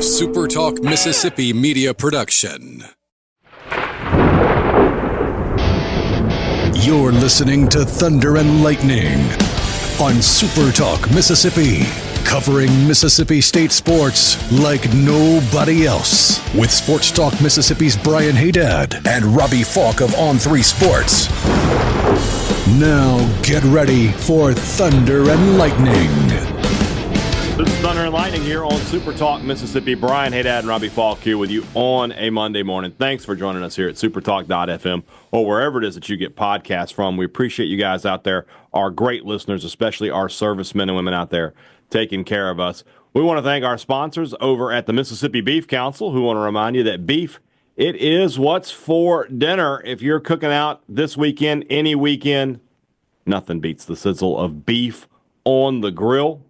SuperTalk Mississippi Media production. You're listening to Thunder and Lightning on SuperTalk Mississippi, covering Mississippi State sports like nobody else. With SportsTalk Mississippi's Brian Hadad and Robbie Faulk of On3 Sports. Now get ready for Thunder and Lightning. This is Thunder and Lightning here on SuperTalk Mississippi. Brian Hadad and Robbie Faulk here with you on a Monday morning. Thanks for joining us here at supertalk.fm or wherever it is that you get podcasts from. We appreciate you guys out there, our great listeners, especially our servicemen and women out there taking care of us. We want to thank our sponsors over at the Mississippi Beef Council, who want to remind you that beef, it is what's for dinner. If you're cooking out this weekend, any weekend, nothing beats the sizzle of beef on the grill.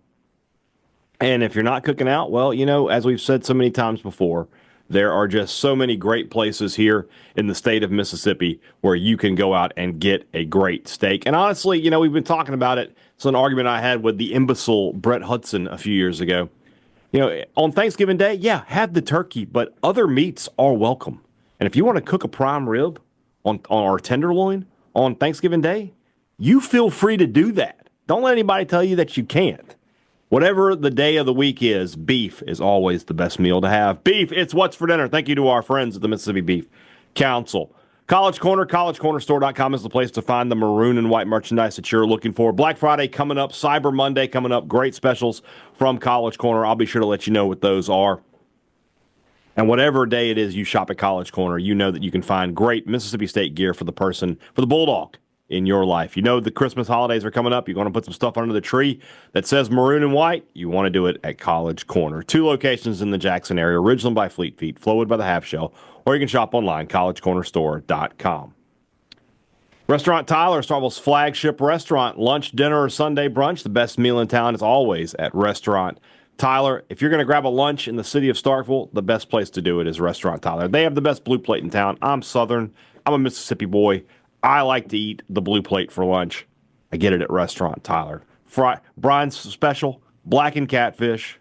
And if you're not cooking out, well, you know, as we've said so many times before, there are just so many great places here in the state of Mississippi where you can go out and get a great steak. And honestly, you know, we've been talking about it. It's an argument I had with the imbecile Brett Hudson a few years ago. You know, on Thanksgiving Day, yeah, have the turkey, but other meats are welcome. And if you want to cook a prime rib on our tenderloin on Thanksgiving Day, you feel free to do that. Don't let anybody tell you that you can't. Whatever the day of the week is, beef is always the best meal to have. Beef, it's what's for dinner. Thank you to our friends at the Mississippi Beef Council. College Corner, collegecornerstore.com is the place to find the maroon and white merchandise that you're looking for. Black Friday coming up, Cyber Monday coming up, great specials from College Corner. I'll be sure to let you know what those are. And whatever day it is you shop at College Corner, you know that you can find great Mississippi State gear for the person, for the Bulldog in your life. You know the Christmas holidays are coming up. You're going to put some stuff under the tree that says maroon and white. You want to do it at College Corner. 2 locations in the Jackson area, Ridgeland by Fleet Feet, Flowood by the Half Shell, or you can shop online, collegecornerstore.com. Restaurant Tyler, Starkville's flagship restaurant. Lunch, dinner, or Sunday brunch. The best meal in town is always at Restaurant Tyler. If you're going to grab a lunch in the city of Starkville, the best place to do it is Restaurant Tyler. They have the best blue plate in town. I'm Southern. I'm a Mississippi boy. I like to eat the blue plate for lunch. I get it at Restaurant Tyler. Brian's special, blackened catfish,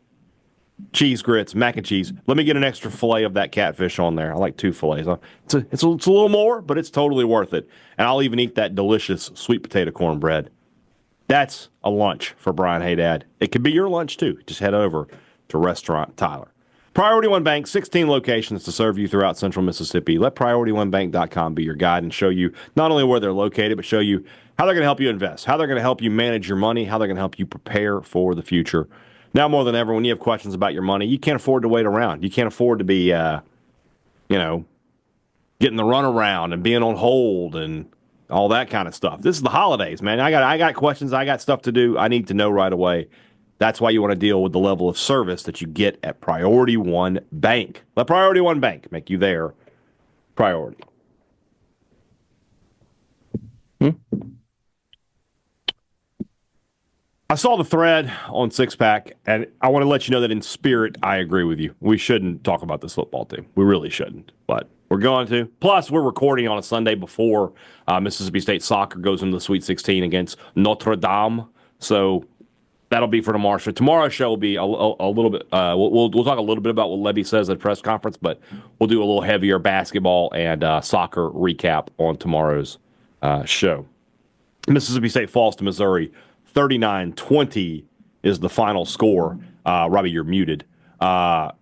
cheese grits, mac and cheese. Let me get an extra fillet of that catfish on there. I like 2 fillets. It's a little more, but it's totally worth it. And I'll even eat that delicious sweet potato cornbread. That's a lunch for Brian Hadad. It could be your lunch, too. Just head over to Restaurant Tyler. Priority One Bank, 16 locations to serve you throughout central Mississippi. Let PriorityOneBank.com be your guide and show you not only where they're located, but show you how they're going to help you invest, how they're going to help you manage your money, how they're going to help you prepare for the future. Now more than ever, when you have questions about your money, you can't afford to wait around. You can't afford to be, getting the runaround and being on hold and all that kind of stuff. This is the holidays, man. I got questions. I got stuff to do. I need to know right away. That's why you want to deal with the level of service that you get at Priority One Bank. Let Priority One Bank make you their priority. I saw the thread on Six Pack, and I want to let you know that in spirit, I agree with you. We shouldn't talk about this football team. We really shouldn't, but we're going to. Plus, we're recording on a Sunday before Mississippi State soccer goes into the Sweet 16 against Notre Dame. So that'll be for tomorrow. So tomorrow's show will be a little bit. We'll talk a little bit about what Levy says at press conference, but we'll do a little heavier basketball and soccer recap on tomorrow's show. Mississippi State falls to Missouri, 39-20 is the final score. Robbie, you're muted. I'm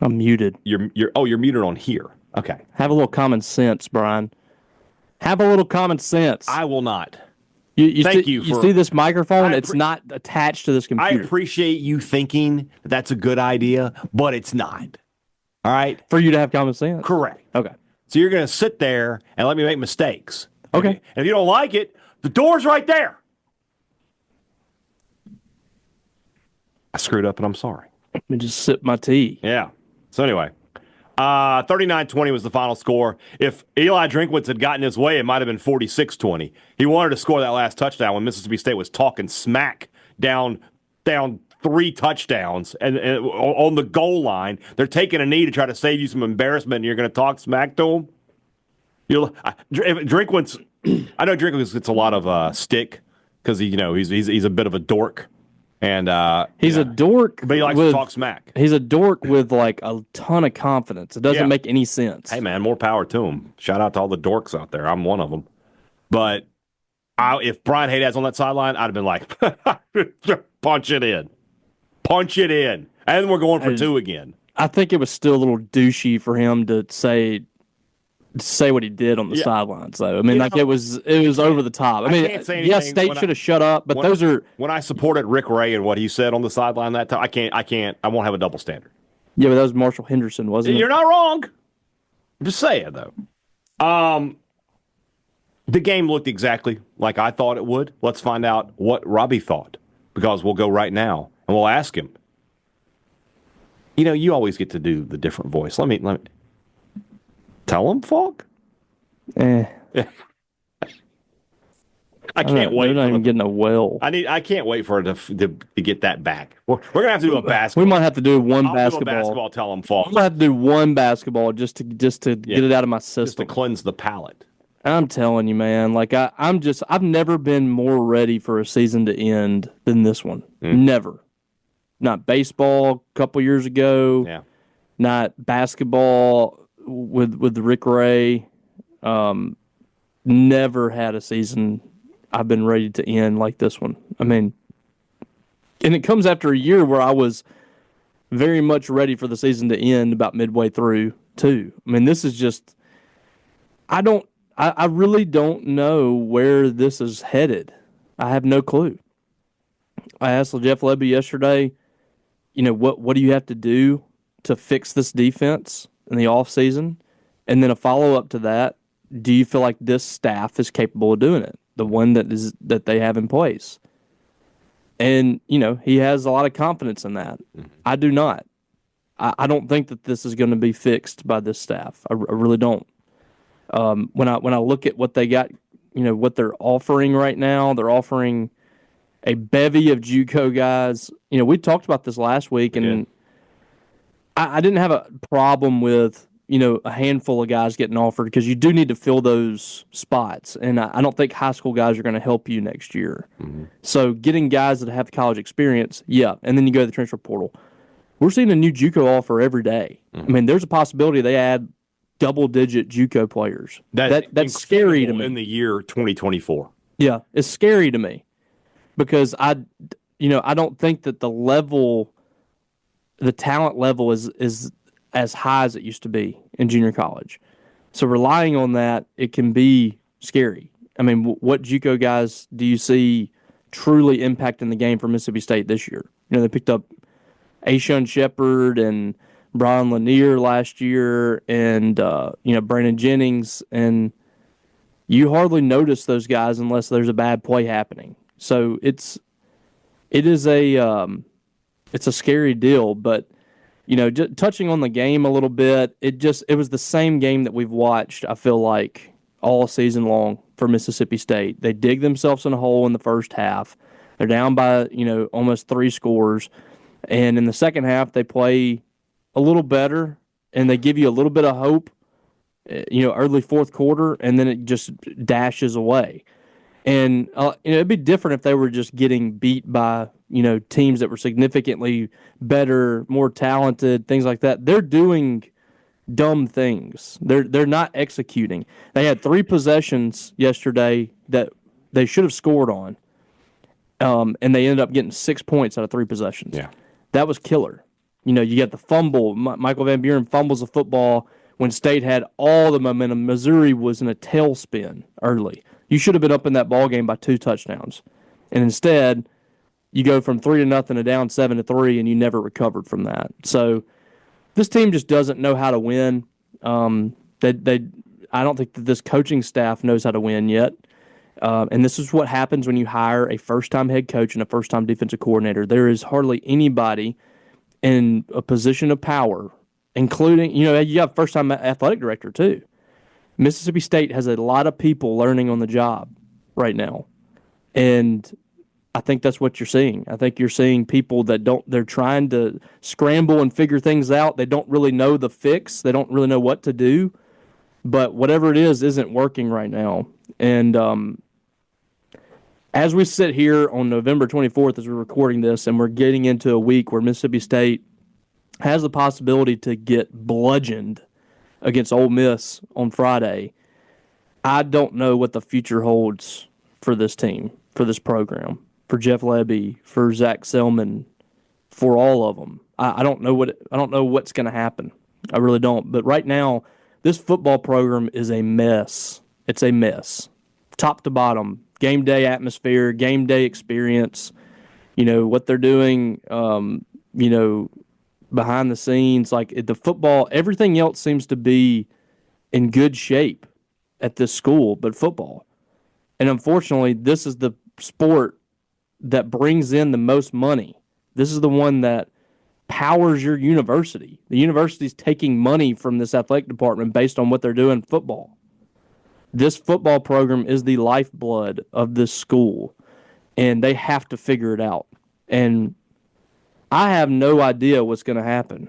muted. You're muted on here. Okay. Have a little common sense, Brian. Have a little common sense. I will not. You see this microphone? It's not attached to this computer. I appreciate you thinking that's a good idea, but it's not. All right? For you to have common sense? Correct. Okay. So you're going to sit there and let me make mistakes. Okay. And if you don't like it, the door's right there. I screwed up and I'm sorry. Let me just sip my tea. Yeah. So anyway, 39-20 was the final score. If Eli Drinkwitz had gotten his way, it might have been 46-20. He wanted to score that last touchdown when Mississippi State was talking smack down 3 touchdowns and on the goal line. They're taking a knee to try to save you some embarrassment, and you're going to talk smack to them? Drinkwitz, I know Drinkwitz gets a lot of stick because he's a bit of a dork. And he's a dork. But he likes to talk smack. He's a dork with like a ton of confidence. It doesn't make any sense. Hey, man, more power to him. Shout out to all the dorks out there. I'm one of them. But if Brian Hadad's on that sideline, I'd have been like, punch it in. Punch it in. And we're going for 2 again. I think it was still a little douchey for him to say what he did on the sidelines, though. I mean, it was over the top. I mean, yes, State should have shut up, but when I supported Rick Ray and what he said on the sideline that time, I won't have a double standard. Yeah, but that was Marshall Henderson, wasn't it? You're not wrong. I'm just saying, though. The game looked exactly like I thought it would. Let's find out what Robbie thought, because we'll go right now and we'll ask him. You know, you always get to do the different voice. Let me tell him, Faulk. I can't wait. They're not even getting a well. I can't wait for it to get that back. We're gonna have to do a basketball. We might have to do one basketball. Do a basketball. Tell him, Faulk. We might have to do one basketball just to get it out of my system. Just to cleanse the palate. I'm telling you, man. Like I've never been more ready for a season to end than this one. Never. Not baseball a couple years ago. Yeah. Not basketball with Rick Ray. Never had a season I've been ready to end like this one. I mean, and it comes after a year where I was very much ready for the season to end about midway through too. I mean, this is just I really don't know where this is headed. I have no clue. I asked Jeff Lebby yesterday, what do you have to do to fix this defense in the offseason? And then a follow-up to that, do you feel like this staff is capable of doing it, the one that they have in place? And, he has a lot of confidence in that. Mm-hmm. I do not. I don't think that this is going to be fixed by this staff. I really don't. When I look at what they got, what they're offering right now, they're offering a bevy of JUCO guys. We talked about this last week, and I didn't have a problem with, a handful of guys getting offered, because you do need to fill those spots. And I don't think high school guys are going to help you next year. Mm-hmm. So getting guys that have college experience, and then you go to the transfer portal. We're seeing a new JUCO offer every day. Mm-hmm. I mean, there's a possibility they add double-digit JUCO players. That's scary to me. In the year 2024. Yeah, it's scary to me, because I don't think that the talent level is as high as it used to be in junior college. So relying on that, it can be scary. I mean, what JUCO guys do you see truly impacting the game for Mississippi State this year? They picked up Ashun Shepard and Brian Lanier last year, and Brandon Jennings, and you hardly notice those guys unless there's a bad play happening. So it is a scary deal. But just touching on the game a little bit, it was the same game that we've watched, I feel like, all season long for Mississippi State. They dig themselves in a hole in the first half. They're down by almost 3 scores, and in the second half they play a little better, and they give you a little bit of hope, early fourth quarter, and then it just dashes away. And it'd be different if they were just getting beat by teams that were significantly better, more talented, things like that. They're doing dumb things. They're not executing. They had 3 possessions yesterday that they should have scored on, and they ended up getting 6 points out of 3 possessions. Yeah, that was killer. You got the fumble. Michael Van Buren fumbles the football when State had all the momentum. Missouri was in a tailspin early. You should have been up in that ball game by 2 touchdowns. And instead, you go from 3-0 to down 7-3, and you never recovered from that. So this team just doesn't know how to win. I don't think that this coaching staff knows how to win yet. And this is what happens when you hire a first-time head coach and a first-time defensive coordinator. There is hardly anybody in a position of power, including, you have first-time athletic director too. Mississippi State has a lot of people learning on the job right now. And I think that's what you're seeing. I think you're seeing people that they're trying to scramble and figure things out. They don't really know the fix. They don't really know what to do. But whatever it is isn't working right now. And as we sit here on November 24th as we're recording this, and we're getting into a week where Mississippi State has the possibility to get bludgeoned against Ole Miss on Friday, I don't know what the future holds for this team, for this program, for Jeff Lebby, for Zach Selman, for all of them. I don't know what's going to happen. I really don't. But right now, this football program is a mess. It's a mess, top to bottom. Game day atmosphere, game day experience. What they're doing. Behind the scenes, like the football, everything else seems to be in good shape at this school, but football. And unfortunately, this is the sport that brings in the most money. This is the one that powers your university. The university's taking money from this athletic department based on what they're doing in football. This football program is the lifeblood of this school, and they have to figure it out. And I have no idea what's going to happen.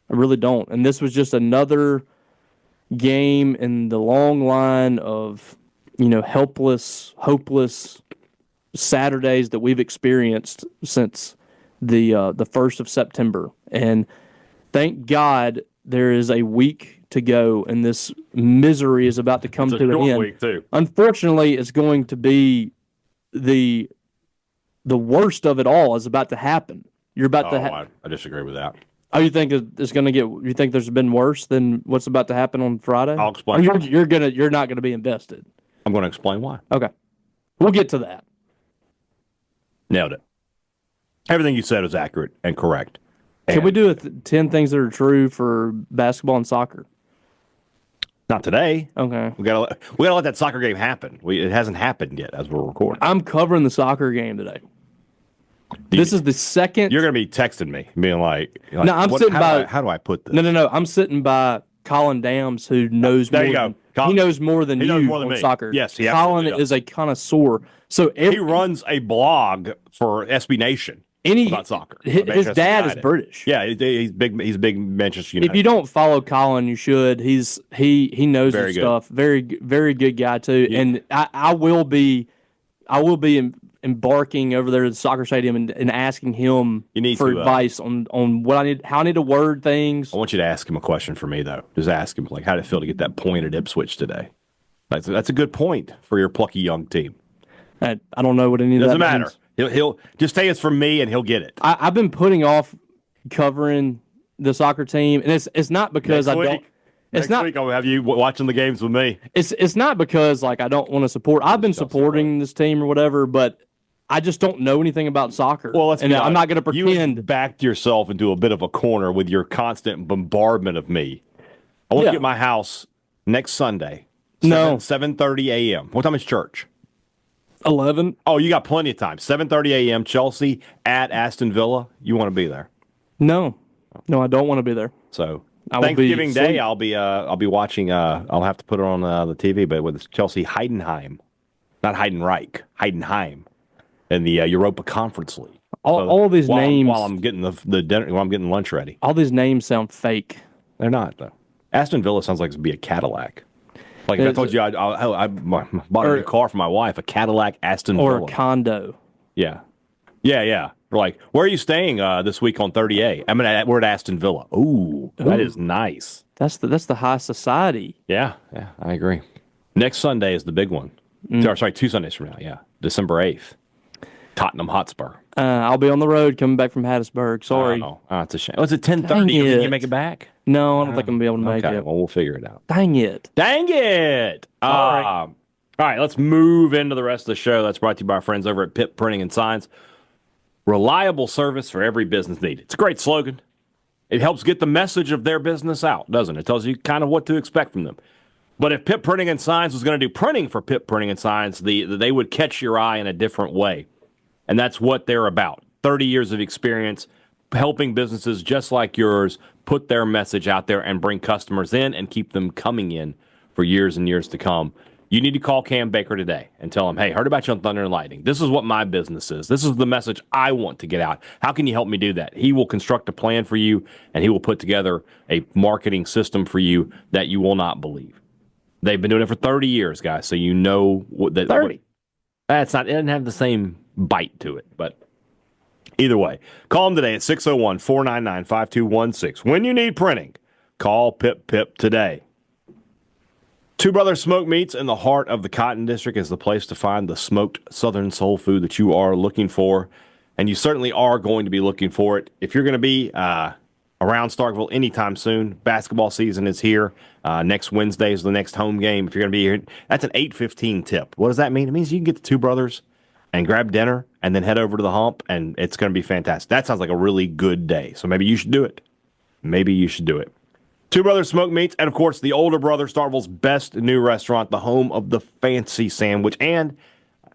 I really don't. And this was just another game in the long line of, helpless, hopeless Saturdays that we've experienced since the 1st of September. And thank God there is a week to go, and this misery is about to come to an end. Week too. Unfortunately, it's going to be the worst of it all is about to happen. You're about to. I disagree with that. Oh, you think it's going to get? You think there's been worse than what's about to happen on Friday? I'll explain. You're not going to be invested. I'm going to explain why. Okay, we'll get to that. Nailed it. Everything you said is accurate and correct. Can we do 10 things that are true for basketball and soccer? Not today. Okay. We gotta let that soccer game happen. It hasn't happened yet as we're recording. I'm covering the soccer game today. This is the second. You're going to be texting me, being like no, I'm sitting by. How do I put this? No. I'm sitting by Colin Dams, who knows more. There you go. He knows more than you on soccer. Yes, Colin is a conconnoisseur. So he runs a blog for SB Nation about soccer. His dad is British. Yeah, he's big. He's big Manchester United. If you don't follow Colin, you should. He knows his stuff. Very very good guy too. Yeah. And I will be embarking over there to the soccer stadium and asking him for advice on what how I need to word things. I want you to ask him a question for me though. Just ask him how did it feel to get that point at Ipswich today? That's a good point for your plucky young team. I don't know what any of that doesn't matter. He'll just say it's from me and he'll get it. I've been putting off covering the soccer team, and it's not because Next week I'll have you watching the games with me. It's not because I don't want to support. I've been supporting this team or whatever, but I just don't know anything about soccer. Well, I'm not going to pretend. You backed yourself into a bit of a corner with your constant bombardment of me. I want to get at my house next Sunday. 7:30 a.m. What time is church? 11. Oh, you got plenty of time. 7:30 a.m. Chelsea at Aston Villa. You want to be there? No, I don't want to be there. So Thanksgiving Day, I'll be watching. I'll have to put it on the TV, but with Chelsea Heidenheim, not Heidenreich, Heidenheim, in the Europa Conference League. All these names while I'm getting the dinner, while I'm getting lunch ready. All these names sound fake. They're not though. Aston Villa sounds like it'd be a Cadillac. Like I told you, I bought a new car for my wife, a Cadillac Aston Villa. Or a condo. Yeah. We're like, where are you staying this week on 30A? We're at Aston Villa. Ooh, that is nice. That's the high society. Yeah, I agree. Next Sunday is the big one. Sorry, 2 Sundays from now, yeah. December 8th. Tottenham Hotspur. I'll be on the road coming back from Hattiesburg. Sorry. Oh, it's a shame. Oh, it's at 10:30. Can you make it back? No, I don't think I'm going to be able to make it. Okay, well, we'll figure it out. Dang it. All right, let's move into the rest of the show. That's brought to you by our friends over at Pitt Printing and Signs. Reliable service for every business need. It's a great slogan. It helps get the message of their business out, doesn't it? It tells you kind of what to expect from them. But if Pitt Printing and Signs was going to do printing for Pitt Printing and Signs, they would catch your eye in a different way. And that's what they're about. 30 years of experience helping businesses just like yours put their message out there and bring customers in and keep them coming in for years and years to come. You need to call Cam Baker today and tell him, hey, heard about you on Thunder and Lightning. This is what my business is. This is the message I want to get out. How can you help me do that? He will construct a plan for you, and he will put together a marketing system for you that you will not believe. They've been doing it for 30 years, guys, so you know that. 30? It doesn't have the same bite to it, but either way, call them today at 601-499-5216. When you need printing, call Pip Pip today. Two Brothers Smoked Meats in the heart of the Cotton District is the place to find the smoked Southern soul food that you are looking for, and you certainly are going to be looking for it. If you're going to be around Starkville anytime soon, basketball season is here. Next Wednesday is the next home game. If you're going to be here, that's an 8:15 tip. What does that mean? It means you can get the Two Brothers and grab dinner and then head over to the hump, and it's going to be fantastic. That sounds like a really good day, so maybe you should do it. Two Brothers Smoked Meats, and of course, the older brother, Starkville's best new restaurant, the home of the fancy sandwich, and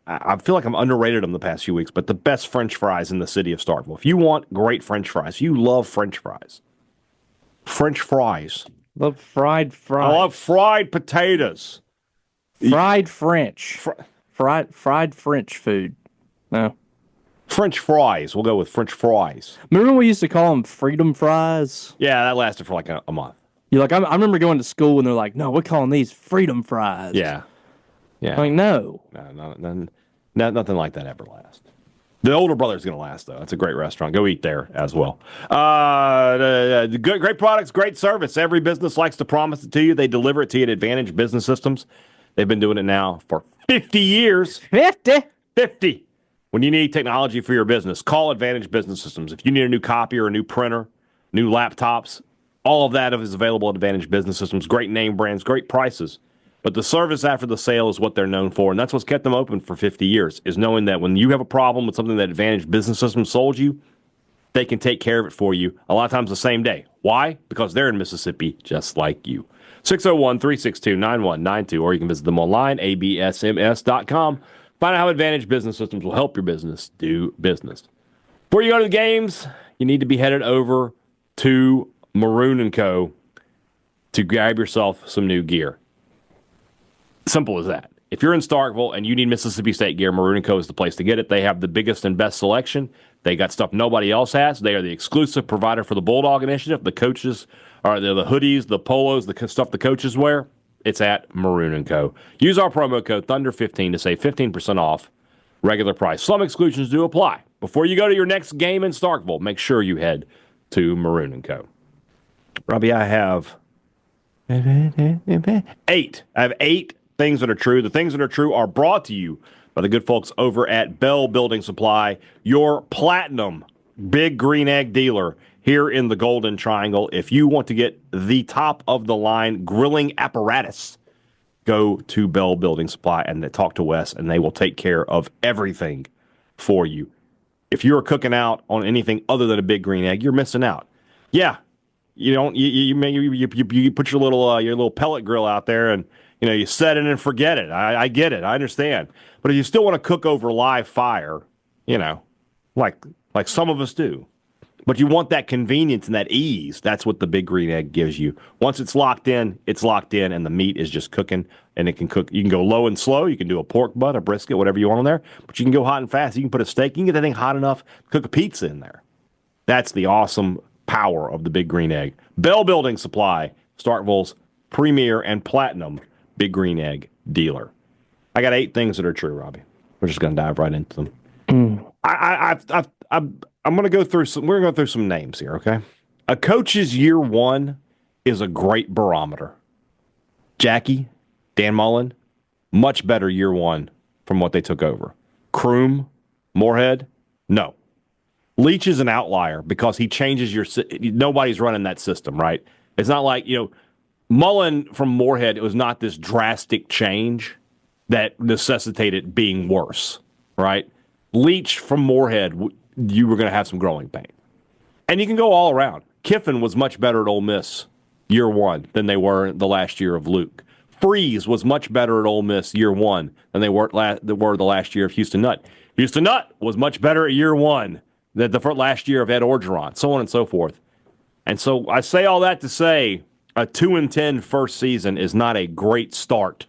I feel like I'm underrated them the past few weeks, but the best French fries in the city of Starkville. If you want great French fries, you love French fries. French fries. Love fried fries. I love fried potatoes. Fried French. Fried French food. No. French fries. We'll go with French fries. Remember when we used to call them freedom fries? Yeah, that lasted for like a month. You're like, I remember going to school and they're like, no, we're calling these freedom fries. Yeah. I'm like, no. Nothing like that ever lasts. The older brother's going to last, though. It's a great restaurant. Go eat there as well. Great products, great service. Every business likes to promise it to you. They deliver it to you at Advantage Business Systems. They've been doing it now for 50 years. 50. When you need technology for your business, call Advantage Business Systems. If you need a new copier, a new printer, new laptops, all of that is available at Advantage Business Systems. Great name brands, great prices. But the service after the sale is what they're known for, and that's what's kept them open for 50 years, is knowing that when you have a problem with something that Advantage Business Systems sold you, they can take care of it for you, a lot of times the same day. Why? Because they're in Mississippi just like you. 601-362-9192, or you can visit them online, absms.com. Find out how Advantage Business Systems will help your business do business. Before you go to the games, you need to be headed over to Maroon & Co. to grab yourself some new gear. Simple as that. If you're in Starkville and you need Mississippi State gear, Maroon & Co. is the place to get it. They have the biggest and best selection. They got stuff nobody else has. They are the exclusive provider for the Bulldog Initiative. The coaches are the hoodies, the polos, the stuff the coaches wear. It's at Maroon & Co. Use our promo code Thunder15 to save 15% off regular price. Some exclusions do apply. Before you go to your next game in Starkville, make sure you head to Maroon & Co. Robbie, I have 8. I have 8 things that are true. The things that are true are brought to you by the good folks over at Bell Building Supply, your platinum Big Green Egg dealer here in the Golden Triangle. If you want to get the top-of-the-line grilling apparatus, go to Bell Building Supply and talk to Wes, and they will take care of everything for you. If you're cooking out on anything other than a Big Green Egg, you're missing out. Yeah, you put your little pellet grill out there and you set it and forget it. I get it. I understand. But if you still want to cook over live fire, like some of us do, but you want that convenience and that ease, that's what the Big Green Egg gives you. Once it's locked in, and the meat is just cooking, and it can cook. You can go low and slow. You can do a pork butt, a brisket, whatever you want on there, but you can go hot and fast. You can put a steak. You can get that thing hot enough to cook a pizza in there. That's the awesome power of the Big Green Egg. Bell Building Supply, Starkville's premier and platinum Big Green Egg dealer. I got 8 things that are true, Robbie. We're just going to dive right into them. I'm going to go through some. We're going to go through some names here, okay? A coach's year one is a great barometer. Jackie, Dan Mullen, much better year one from what they took over. Kroom, Moorhead, no. Leach is an outlier because he changes your. Nobody's running that system, right? It's not like Mullen from Moorhead. It was not this drastic change that necessitated being worse, right? Leach from Moorhead, you were going to have some growing pain. And you can go all around. Kiffin was much better at Ole Miss year one than they were the last year of Luke. Freeze was much better at Ole Miss year one than they were the last year of Houston Nutt. Houston Nutt was much better at year one than the last year of Ed Orgeron, so on and so forth. And so I say all that to say a 2-10 first season is not a great start.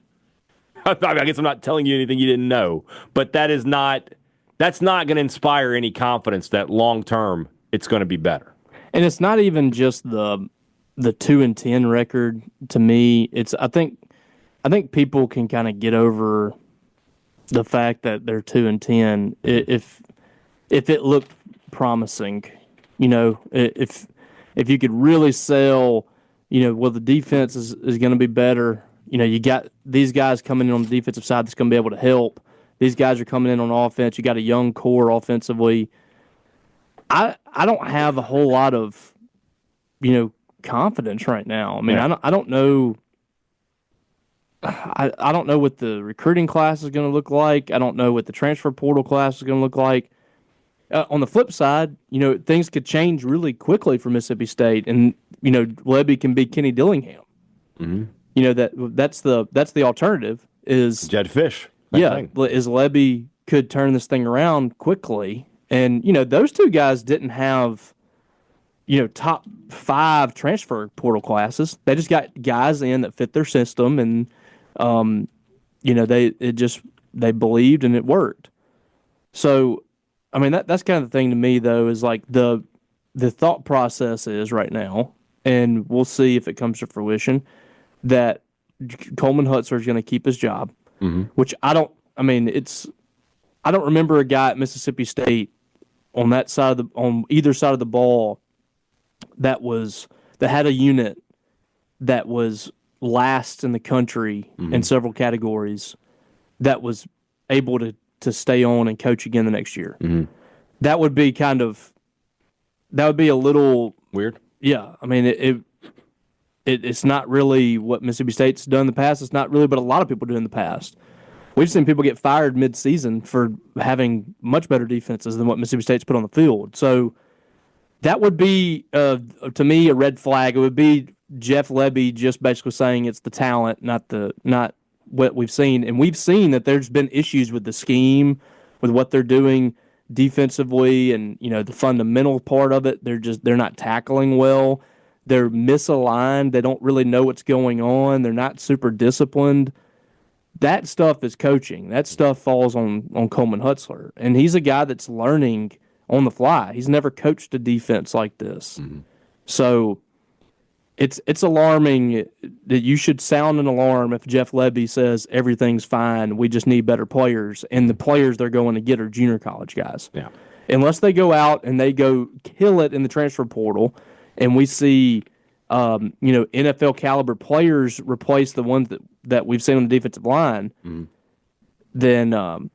I guess I'm not telling you anything you didn't know, but that's not going to inspire any confidence that long term it's going to be better. And it's not even just the 2-10 record. To me, it's I think people can kind of get over the fact that they're 2-10. If it looked promising, if you could really sell, well, the defense is going to be better. You got these guys coming in on the defensive side that's going to be able to help. These guys are coming in on offense. You got a young core offensively. I don't have a whole lot of, confidence right now. I mean, I don't know. I don't know what the recruiting class is going to look like. I don't know what the transfer portal class is going to look like. On the flip side, things could change really quickly for Mississippi State, and Lebby can be Kenny Dillingham. Mm-hmm. That's the alternative is Jed Fish. Is Lebby could turn this thing around quickly, and those two guys didn't have top 5 transfer portal classes. They just got guys in that fit their system, and they believed and it worked. So, I mean, that's kind of the thing to me, though, is like the thought process is right now, and we'll see if it comes to fruition, that Coleman Hutzler is going to keep his job, which I don't remember a guy at Mississippi State on either side of the ball that had a unit that was last in the country in several categories that was able to stay on and coach again the next year. That would be a little weird. Yeah. I mean, it's not really what Mississippi State's done in the past. It's not really what a lot of people do in the past. We've seen people get fired mid-season for having much better defenses than what Mississippi State's put on the field. So that would be, to me, a red flag. It would be Jeff Lebby just basically saying it's the talent, not what we've seen. And we've seen that there's been issues with the scheme, with what they're doing defensively, and the fundamental part of it. They're not tackling well. They're misaligned. They don't really know what's going on. They're not super disciplined. That stuff is coaching. That stuff falls on Coleman Hutzler, and he's a guy that's learning on the fly. He's never coached a defense like this. So it's alarming that you should sound an alarm if Jeff Lebby says everything's fine, we just need better players, and the players they're going to get are junior college guys. Yeah. Unless they go out and they go kill it in the transfer portal, and we see NFL caliber players replace the ones that we've seen on the defensive line, then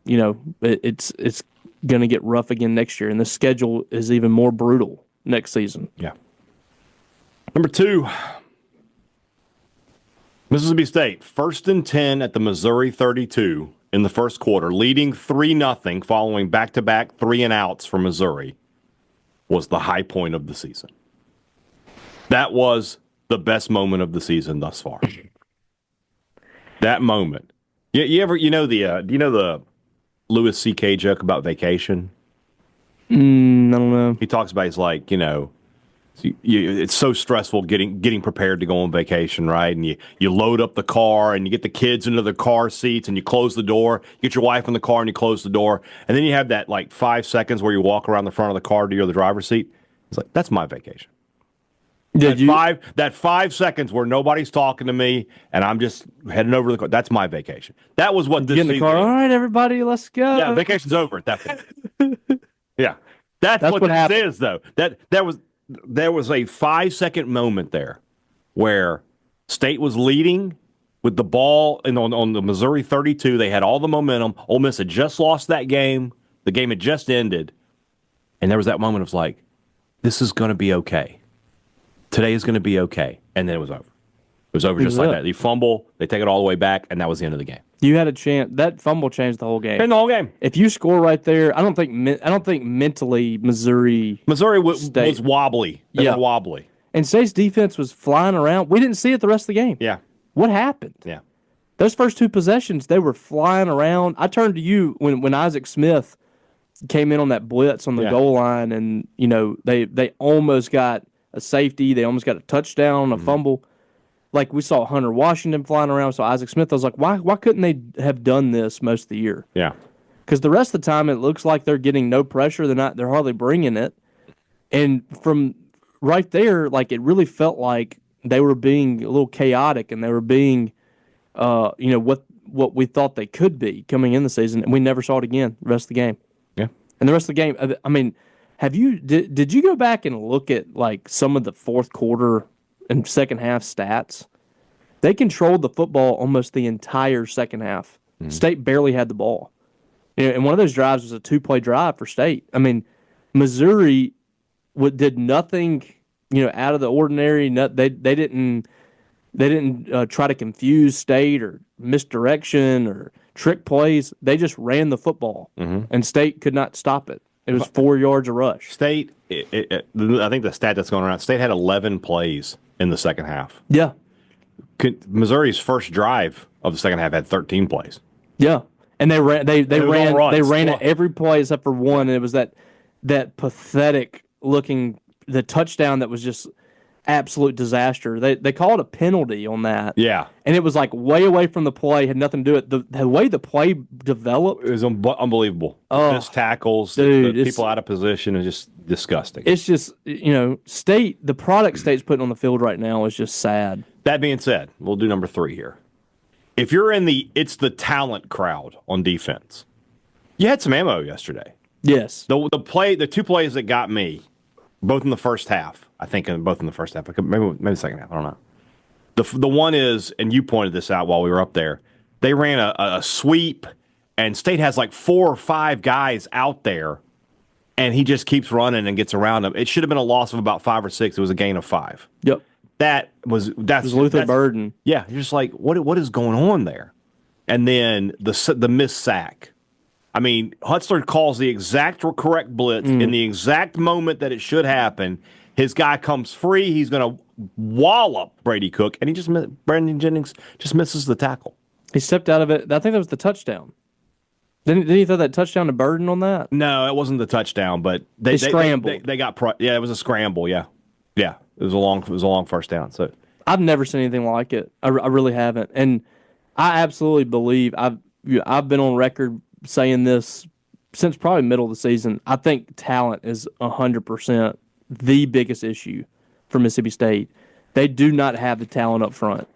it's going to get rough again next year, and the schedule is even more brutal next season. Yeah. Number 2, Mississippi State, 1st and 10 at the Missouri 32 in the first quarter, leading 3-0 following back-to-back 3-and-outs for Missouri, was the high point of the season. That was the best moment of the season thus far. That moment. Do you know the Louis C.K. joke about vacation? I don't know. He talks about, he's like, it's so stressful getting prepared to go on vacation, right? And you load up the car and you get the kids into the car seats and you close the door. You get your wife in the car and you close the door. And then you have that 5 seconds where you walk around the front of the car to the driver's seat. It's like, that's my vacation. That 5 seconds where nobody's talking to me and I'm just heading over to the car. That's my vacation. That was what this get in the car. All right, everybody, let's go. Yeah, vacation's over at that point. Yeah, that's what this happened. Is though. There was a 5-second moment there where State was leading with the ball on the Missouri 32. They had all the momentum. Ole Miss had just lost that game. The game had just ended, and there was that moment of like, this is going to be okay. Today is going to be okay. And then it was over. It was over just like that. You fumble, they take it all the way back, and that was the end of the game. You had a chance. That fumble changed the whole game. And the whole game. If you score right there, I don't think mentally Missouri was wobbly. They were wobbly. And State's defense was flying around. We didn't see it the rest of the game. Yeah. What happened? Yeah. Those first 2 possessions, they were flying around. I turned to you when Isaac Smith came in on that blitz on the goal line, and they almost got a safety. They almost got a touchdown, a fumble. Like, we saw Hunter Washington flying around, so Isaac Smith. I was like, why couldn't they have done this most of the year? Yeah. Because the rest of the time, it looks like they're getting no pressure. They're hardly bringing it. And from right there, like, it really felt like they were being a little chaotic, and they were being, what what we thought they could be coming in the season, and we never saw it again the rest of the game. Yeah. And the rest of the game, I mean, did you go back and look at like some of the fourth quarter and second half stats? They controlled the football almost the entire second half. State barely had the ball. And one of those drives was a 2-play drive for State. I mean, Missouri did nothing, out of the ordinary. They didn't try to confuse State or misdirection or trick plays. They just ran the football, and State could not stop it. It was 4 yards a rush. State, I think the stat that's going around, State had 11 plays in the second half. Yeah. Missouri's first drive of the second half had 13 plays. Yeah. And they ran runs. it every play except for one, and it was that pathetic looking the touchdown that was just absolute disaster. They called a penalty on that. Yeah. And it was like way away from the play, had nothing to do with it. The way the play developed. It was unbelievable. Missed tackles, dude, people out of position is just disgusting. It's just, State, the product State's putting on the field right now is just sad. That being said, we'll do number 3 here. If you're it's the talent crowd on defense. You had some ammo yesterday. Yes. The 2 plays that got me, both in the first half. I think both in the first half. Maybe the second half. I don't know. The one is, and you pointed this out while we were up there, they ran a sweep, and State has like 4 or 5 guys out there, and he just keeps running and gets around them. It should have been a loss of about 5 or 6. It was a gain of 5. Yep. That's Luther Burden. Yeah, you're just like, what is going on there? And then the missed sack. I mean, Hutzler calls the exact correct blitz in the exact moment that it should happen. His guy comes free. He's going to wallop Brady Cook, and Brandon Jennings just misses the tackle. He stepped out of it. I think that was the touchdown. Didn't he throw that touchdown to Burden on that? No, it wasn't the touchdown, but they scrambled. They got it was a scramble. Yeah. It was a long first down. So I've never seen anything like it. I really haven't, and I absolutely believe I've been on record saying this since probably middle of the season. I think talent is 100% the biggest issue for Mississippi State. They do not have the talent up front,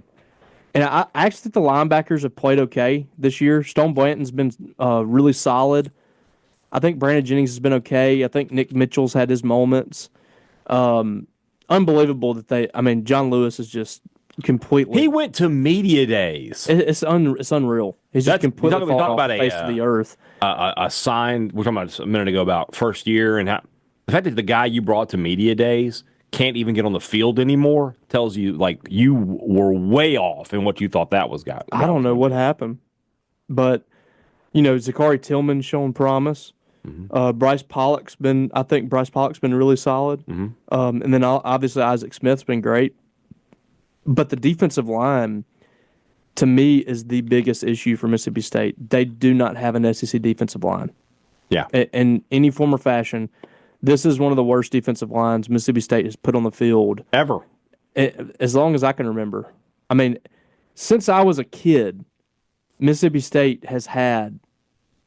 and I actually think the linebackers have played okay this year. Stone Blanton's been really solid. I think Brandon Jennings has been okay. I think Nick Mitchell's had his moments. Unbelievable that John Lewis is just completely. He went to media days. It's unreal. He's just completely fallen off the face of the earth. A sign we're talking about a minute ago about first year, and how the fact that the guy you brought to media days can't even get on the field anymore tells you like you were way off in what you thought that was guy. I don't know what happened, but Zachary Tillman's showing promise. Bryce Pollock's been really solid. And then obviously Isaac Smith's been great. But the defensive line, to me, is the biggest issue for Mississippi State. They do not have an SEC defensive line. Yeah. In any form or fashion, this is one of the worst defensive lines Mississippi State has put on the field. Ever. As long as I can remember. Since I was a kid, Mississippi State has had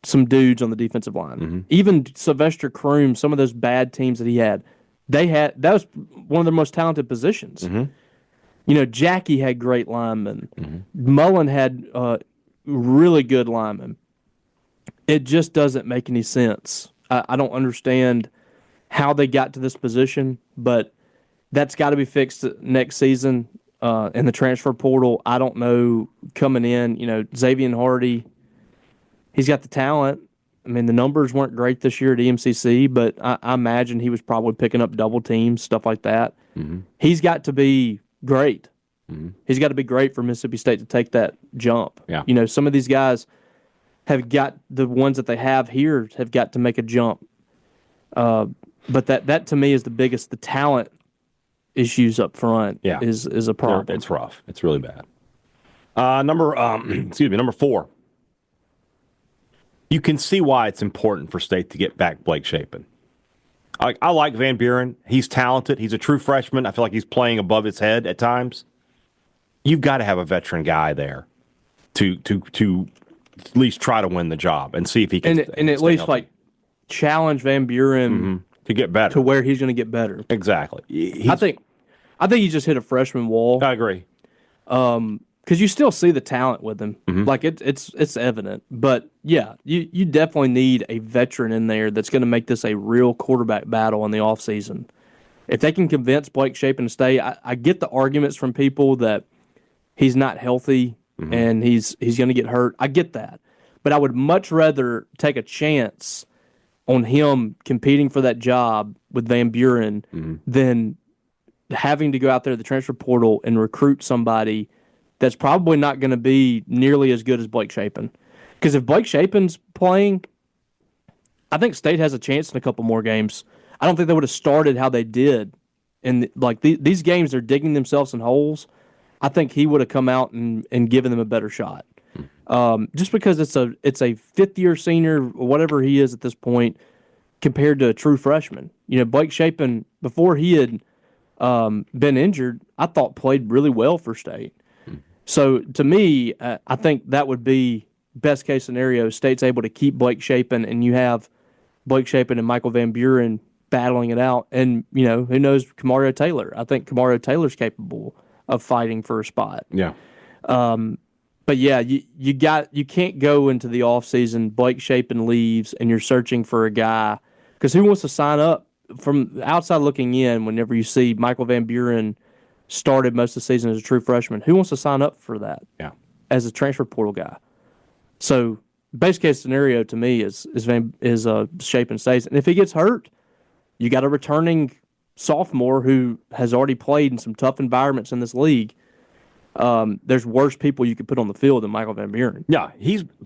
some dudes on the defensive line. Even Sylvester Croom, some of those bad teams that he had, that was one of their most talented positions. Jackie had great linemen. Mullen had really good linemen. It just doesn't make any sense. I don't understand how they got to this position, but that's got to be fixed next season in the transfer portal. I don't know coming in, Xavier Hardy, he's got the talent. The numbers weren't great this year at EMCC, but I imagine he was probably picking up double teams, stuff like that. He's got to be great. He's got to be great for Mississippi State to take that jump. Yeah. Some of these guys have got the ones that they have here have got to make a jump. But that to me is the biggest. The talent issues up front is a problem. It's rough. It's really bad. Number 4. You can see why it's important for State to get back Blake Shapen. I like Van Buren. He's talented. He's a true freshman. I feel like he's playing above his head at times. You've got to have a veteran guy there to at least try to win the job and see if he can. And at least healthy. Challenge Van Buren to get better, to where he's going to get better. Exactly. I think he just hit a freshman wall. I agree. because you still see the talent with him. Like it's evident. But yeah, you definitely need a veteran in there that's going to make this a real quarterback battle in the offseason. If they can convince Blake Shapen to stay, I get the arguments from people that he's not healthy and he's going to get hurt. I get that. But I would much rather take a chance on him competing for that job with Van Buren than having to go out there to the transfer portal and recruit somebody that's probably not going to be nearly as good as Blake Shapen. Because if Blake Shapen's playing, I think State has a chance in a couple more games. I don't think they would have started how they did. And like these games, they're digging themselves in holes. I think he would have come out and given them a better shot. Just because it's a fifth-year senior, whatever he is at this point, compared to a true freshman. You know, Blake Shapen, before he had been injured, I thought played really well for State. So to me, I think that would be best case scenario. State's able to keep Blake Shapen, and you have Blake Shapen and Michael Van Buren battling it out. And, you know, who knows Kamario Taylor? I think Kamario Taylor's capable of fighting for a spot. Yeah. But yeah, you can't go into the offseason, Blake Shapen leaves, and you're searching for a guy. Because who wants to sign up from the outside looking in whenever you see Michael Van Buren started most of the season as a true freshman? Who wants to sign up for that as a transfer portal guy? So base case scenario to me is Shapen stays. And if he gets hurt, you got a returning sophomore who has already played in some tough environments in this league. There's worse people you could put on the field than Michael Van Buren. Yeah,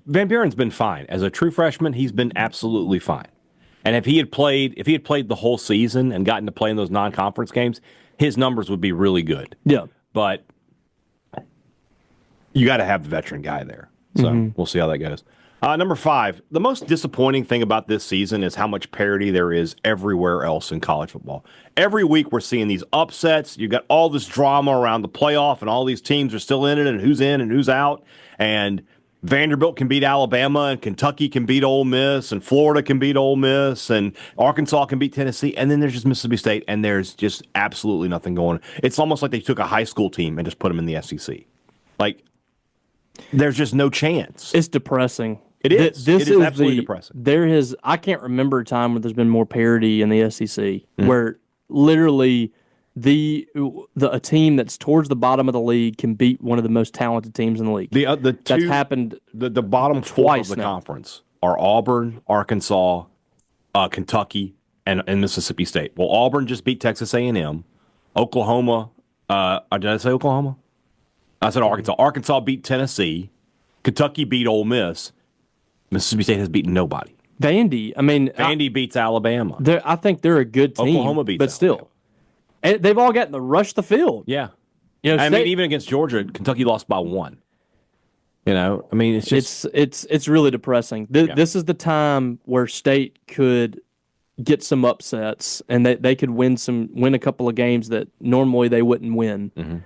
Van Buren's been fine. As a true freshman, he's been absolutely fine. And if he had played the whole season and gotten to play in those non-conference games, his numbers would be really good. Yeah. But you got to have the veteran guy there. So we'll see how that goes. Number 5, the most disappointing thing about this season is how much parity there is everywhere else in college football. Every week we're seeing these upsets. You've got all this drama around the playoff, and all these teams are still in it, and who's in and who's out. And Vanderbilt can beat Alabama, and Kentucky can beat Ole Miss, and Florida can beat Ole Miss, and Arkansas can beat Tennessee. And then there's just Mississippi State, and there's just absolutely nothing going on. It's almost like they took a high school team and just put them in the SEC. Like, there's just no chance. It's depressing. It is. It is absolutely depressing. I can't remember a time where there's been more parity in the SEC, where literally a team that's towards the bottom of the league can beat one of the most talented teams in the league. That's happened. The bottom four of the conference are Auburn, Arkansas, Kentucky, and Mississippi State. Well, Auburn just beat Texas A&M. Oklahoma. Did I say Oklahoma? I said Arkansas. Arkansas beat Tennessee. Kentucky beat Ole Miss. Mississippi State has beaten nobody. Vandy beats Alabama. I think they're a good team. Oklahoma beats but still. And they've all gotten to rush the field. Yeah. You know, even against Georgia, Kentucky lost by 1. You know, I mean, it's just... It's really depressing. This is the time where State could get some upsets, and they could win a couple of games that normally they wouldn't win. Mm-hmm.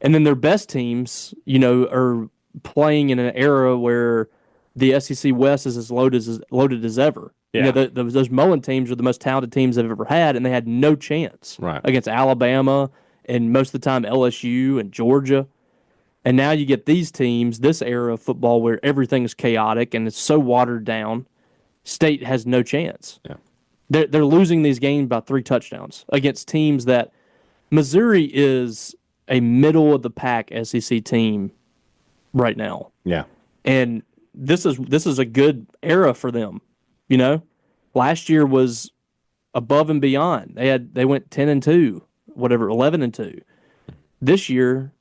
And then their best teams, you know, are playing in an era where the SEC West is as loaded as ever. Yeah. You know, those Mullen teams are the most talented teams they've ever had, and they had no chance against Alabama and most of the time LSU and Georgia. And now you get these teams, this era of football where everything is chaotic and it's so watered down. State has no chance. Yeah. They're losing these games by 3 touchdowns against teams that Missouri is a middle of the pack SEC team right now. Yeah. And this is a good era for them. You know, last year was above and beyond. They went 10-2, whatever, 11-2. This year,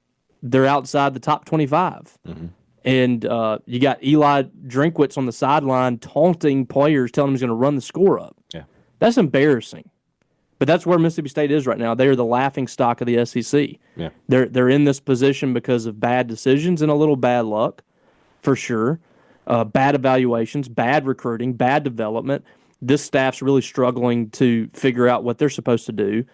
they're outside the top 25. Mm-hmm. And you got Eli Drinkwitz on the sideline taunting players, telling them he's going to run the score up. Yeah. That's embarrassing. But that's where Mississippi State is right now. They are the laughing stock of the SEC. Yeah. They're in this position because of bad decisions and a little bad luck, for sure. Bad evaluations, bad recruiting, bad development. This staff's really struggling to figure out what they're supposed to do.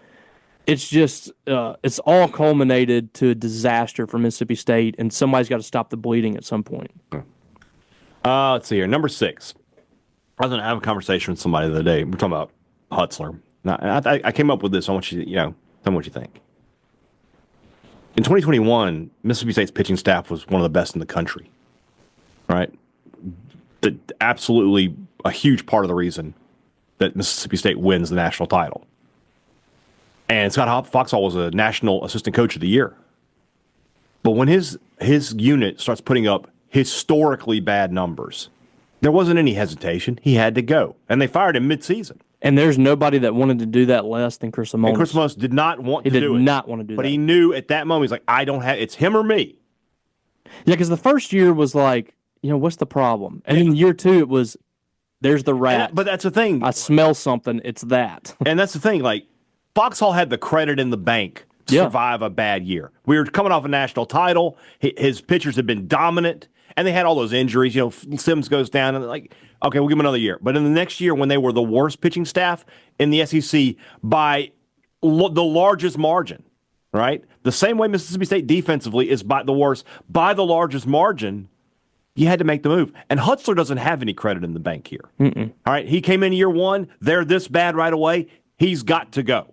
It's just, it's all culminated to a disaster for Mississippi State, and somebody's got to stop the bleeding at some point. Let's see here. Number 6. I was going to have a conversation with somebody the other day. We're talking about Hutzler. Now, I came up with this. I want you to, tell me what you think. In 2021, Mississippi State's pitching staff was one of the best in the country, right? Absolutely a huge part of the reason that Mississippi State wins the national title. And Scott Foxhall was a national assistant coach of the year. But when his unit starts putting up historically bad numbers, there wasn't any hesitation. He had to go. And they fired him midseason. And there's nobody that wanted to do that less than Chris Lemonis. And Chris Lemonis did not want to do it. He did not want to do that. But he knew at that moment, he's like, it's him or me. Yeah, because the first year was like, what's the problem? And in year 2, it was, there's the rat. But that's the thing. I smell something. It's that. And that's the thing. Like, Foxhall had the credit in the bank to survive a bad year. We were coming off a national title. His pitchers had been dominant. And they had all those injuries. Sims goes down, and like, okay, we'll give him another year. But in the next year, when they were the worst pitching staff in the SEC by the largest margin, right? The same way Mississippi State defensively is by the worst, by the largest margin, you had to make the move. And Hutzler doesn't have any credit in the bank here. All right, he came in year 1. They're this bad right away. He's got to go.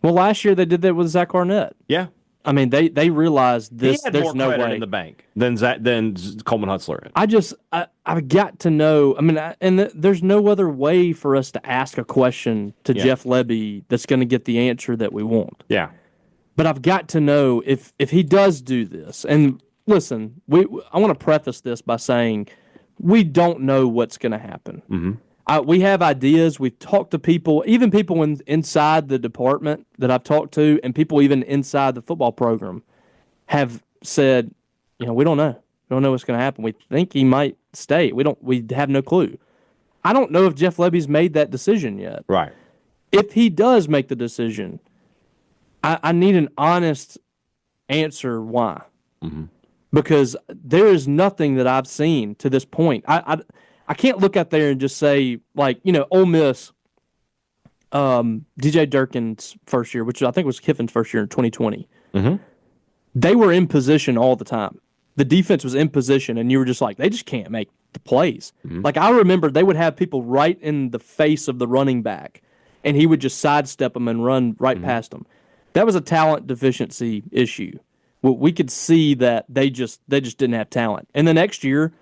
Well, last year they did that with Zach Arnett. Yeah. I mean, they realized this. He had there's more no credit way in the bank than Coleman Hutzler. I've got to know. I mean, there's no other way for us to ask a question to Jeff Lebby that's going to get the answer that we want. Yeah. But I've got to know if he does do this. And listen, I want to preface this by saying we don't know what's going to happen. Mm-hmm. We have ideas. We've talked to people, even people inside the department that I've talked to, and people even inside the football program have said, we don't know. We don't know what's going to happen. We think he might stay. We have no clue. I don't know if Jeff Lebby's made that decision yet. Right. If he does make the decision, I need an honest answer why. Mm-hmm. Because there is nothing that I've seen to this point. I can't look out there and just say, like, Ole Miss, DJ Durkin's first year, which I think was Kiffin's first year in 2020. Mm-hmm. They were in position all the time. The defense was in position, and you were just like, they just can't make the plays. Mm-hmm. Like, I remember they would have people right in the face of the running back, and he would just sidestep them and run right past them. That was a talent deficiency issue. We could see that they just didn't have talent. And the next year,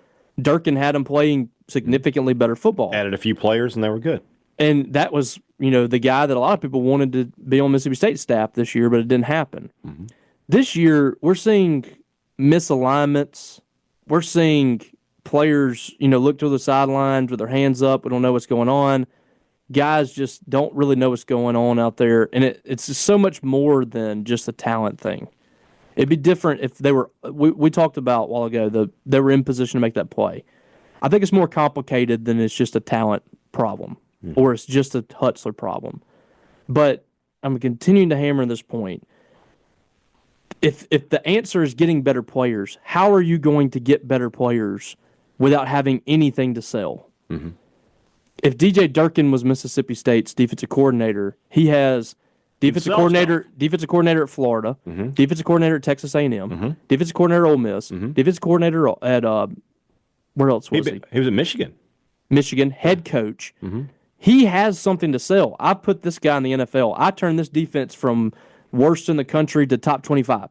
Durkin had them playing significantly better football. Added a few players, and they were good. And that was, the guy that a lot of people wanted to be on Mississippi State staff this year, but it didn't happen. Mm-hmm. This year, we're seeing misalignments. We're seeing players, look to the sidelines with their hands up. We don't know what's going on. Guys just don't really know what's going on out there. And it's just so much more than just a talent thing. It'd be different if they were, we talked about a while ago, they were in position to make that play. I think it's more complicated than it's just a talent problem or it's just a Hutzler problem. But I'm continuing to hammer this point. If the answer is getting better players, how are you going to get better players without having anything to sell? Mm-hmm. If DJ Durkin was Mississippi State's defensive coordinator, he has defensive coordinator at Florida, defensive coordinator at Texas A&M, defensive coordinator at Ole Miss, defensive coordinator at where else was he? He was at Michigan. Michigan, head coach. Mm-hmm. He has something to sell. I put this guy in the NFL. I turned this defense from worst in the country to top 25.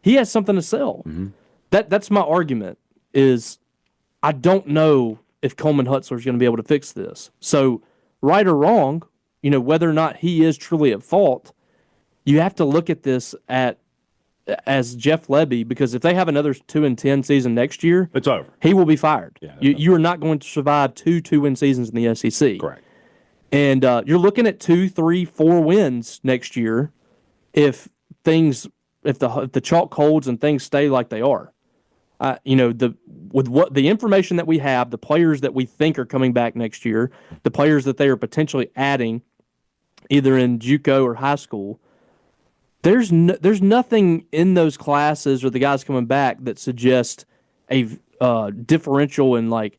He has something to sell. Mm-hmm. That's my argument is I don't know if Coleman Hutzler is going to be able to fix this. So right or wrong, whether or not he is truly at fault, you have to look at this as Jeff Lebby, because if they have another 2-10 season next year, it's over. He will be fired. Yeah, you are not going to survive 2-2-win seasons in the SEC. Correct. And you're looking at 2, 3, 4 wins next year if the chalk holds and things stay like they are. With what the information that we have, the players that we think are coming back next year, the players that they are potentially adding, either in JUCO or high school, there's nothing in those classes or the guys coming back that suggest a differential in like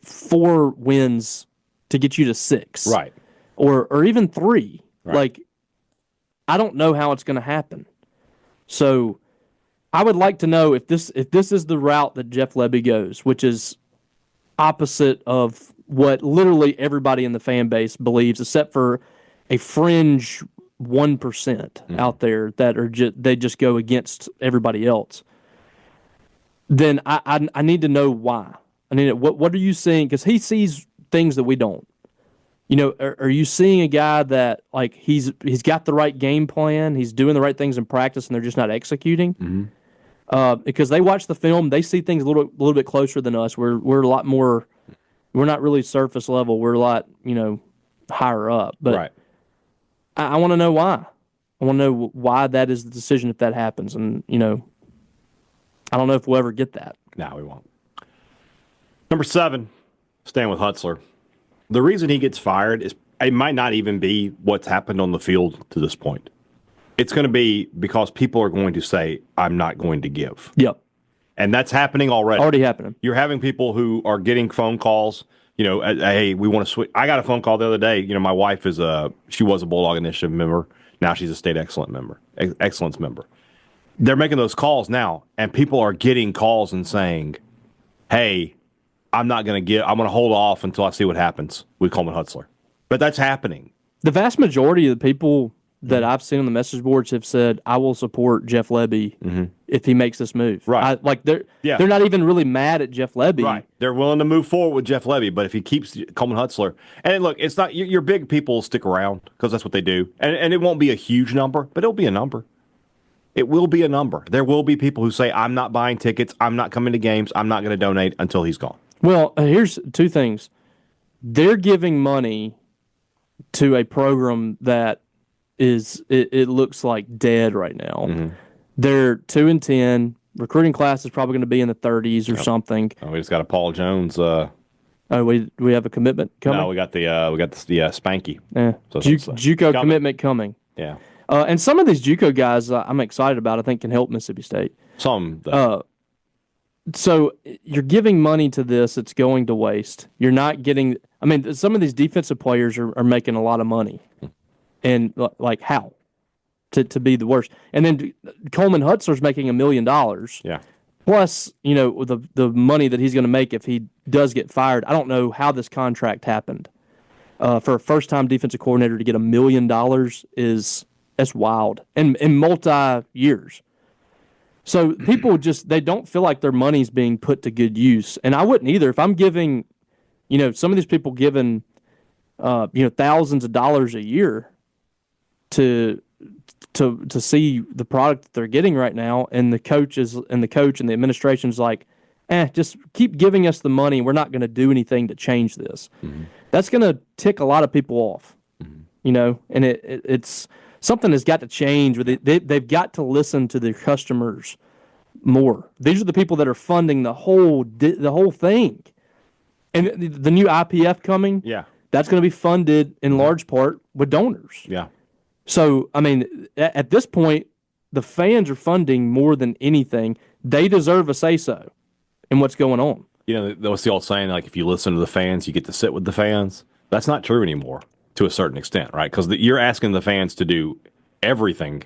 4 wins to get you to 6, right? Or even 3. Right. Like, I don't know how it's going to happen. So I would like to know if this is the route that Jeff Lebby goes, which is opposite of what literally everybody in the fan base believes, except for a fringe 1% out there that are they just go against everybody else, then I need to know why. I mean, what are you seeing? Because he sees things that we don't. You know, are you seeing a guy that like he's got the right game plan, he's doing the right things in practice, and they're just not executing? Because they watch the film, they see things a little bit closer than us. We're a lot more. We're not really surface level. We're a lot higher up. But Right. I want to know why. I want to know why that is the decision if that happens, and I don't know if we'll ever get that. No, we won't. Number 7, staying with Hutzler. The reason he gets fired is it might not even be what's happened on the field to this point. It's going to be because people are going to say, I'm not going to give. Yep. And that's happening already. Already happening. You're having people who are getting phone calls, hey, we want to switch. I got a phone call the other day. My wife she was a Bulldog Initiative member. Now she's a state excellence member. They're making those calls now, and people are getting calls and saying, hey, I'm not going to give. I'm going to hold off until I see what happens with Coleman Hutzler. But that's happening. The vast majority of the people that I've seen on the message boards have said, I will support Jeff Lebby if he makes this move. Right. They're not even really mad at Jeff Lebby. Right. They're willing to move forward with Jeff Lebby, but if he keeps Coleman Hutzler, and look, it's not your big people will stick around because that's what they do. And it won't be a huge number, but it'll be a number. It will be a number. There will be people who say, I'm not buying tickets, I'm not coming to games, I'm not going to donate until he's gone. Well, here's two things. They're giving money to a program that it looks like dead right now. They're 2-10. Recruiting class is probably going to be in the 30s or something. Oh, we just got a Paul Jones. We have a commitment coming. No, we got the Spanky. Yeah. So JUCO commitment coming. Yeah. And some of these JUCO guys I'm excited about. I think can help Mississippi State. Some. So you're giving money to this, it's going to waste. You're not getting. I mean, some of these defensive players are making a lot of money, and like how to be the worst. And then Coleman Hutzler's making $1 million. Yeah. Plus, the money that he's going to make if he does get fired. I don't know how this contract happened. For a first-time defensive coordinator to get $1 million that's wild, and in multi-years. So people they don't feel like their money's being put to good use, and I wouldn't either. If I'm giving, some of these people giving, thousands of dollars a year to see the product that they're getting right now, and the coach and the administration's like, just keep giving us the money. We're not going to do anything to change this. That's going to tick a lot of people off, and it's something has got to change. They've got to listen to their customers more. These are the people that are funding the whole thing, and the new IPF coming. Yeah, that's going to be funded in large part with donors. Yeah. So I mean, at this point, the fans are funding more than anything. They deserve a say so in what's going on. What's the old saying? Like, if you listen to the fans, you get to sit with the fans. That's not true anymore. To a certain extent, right? Because you're asking the fans to do everything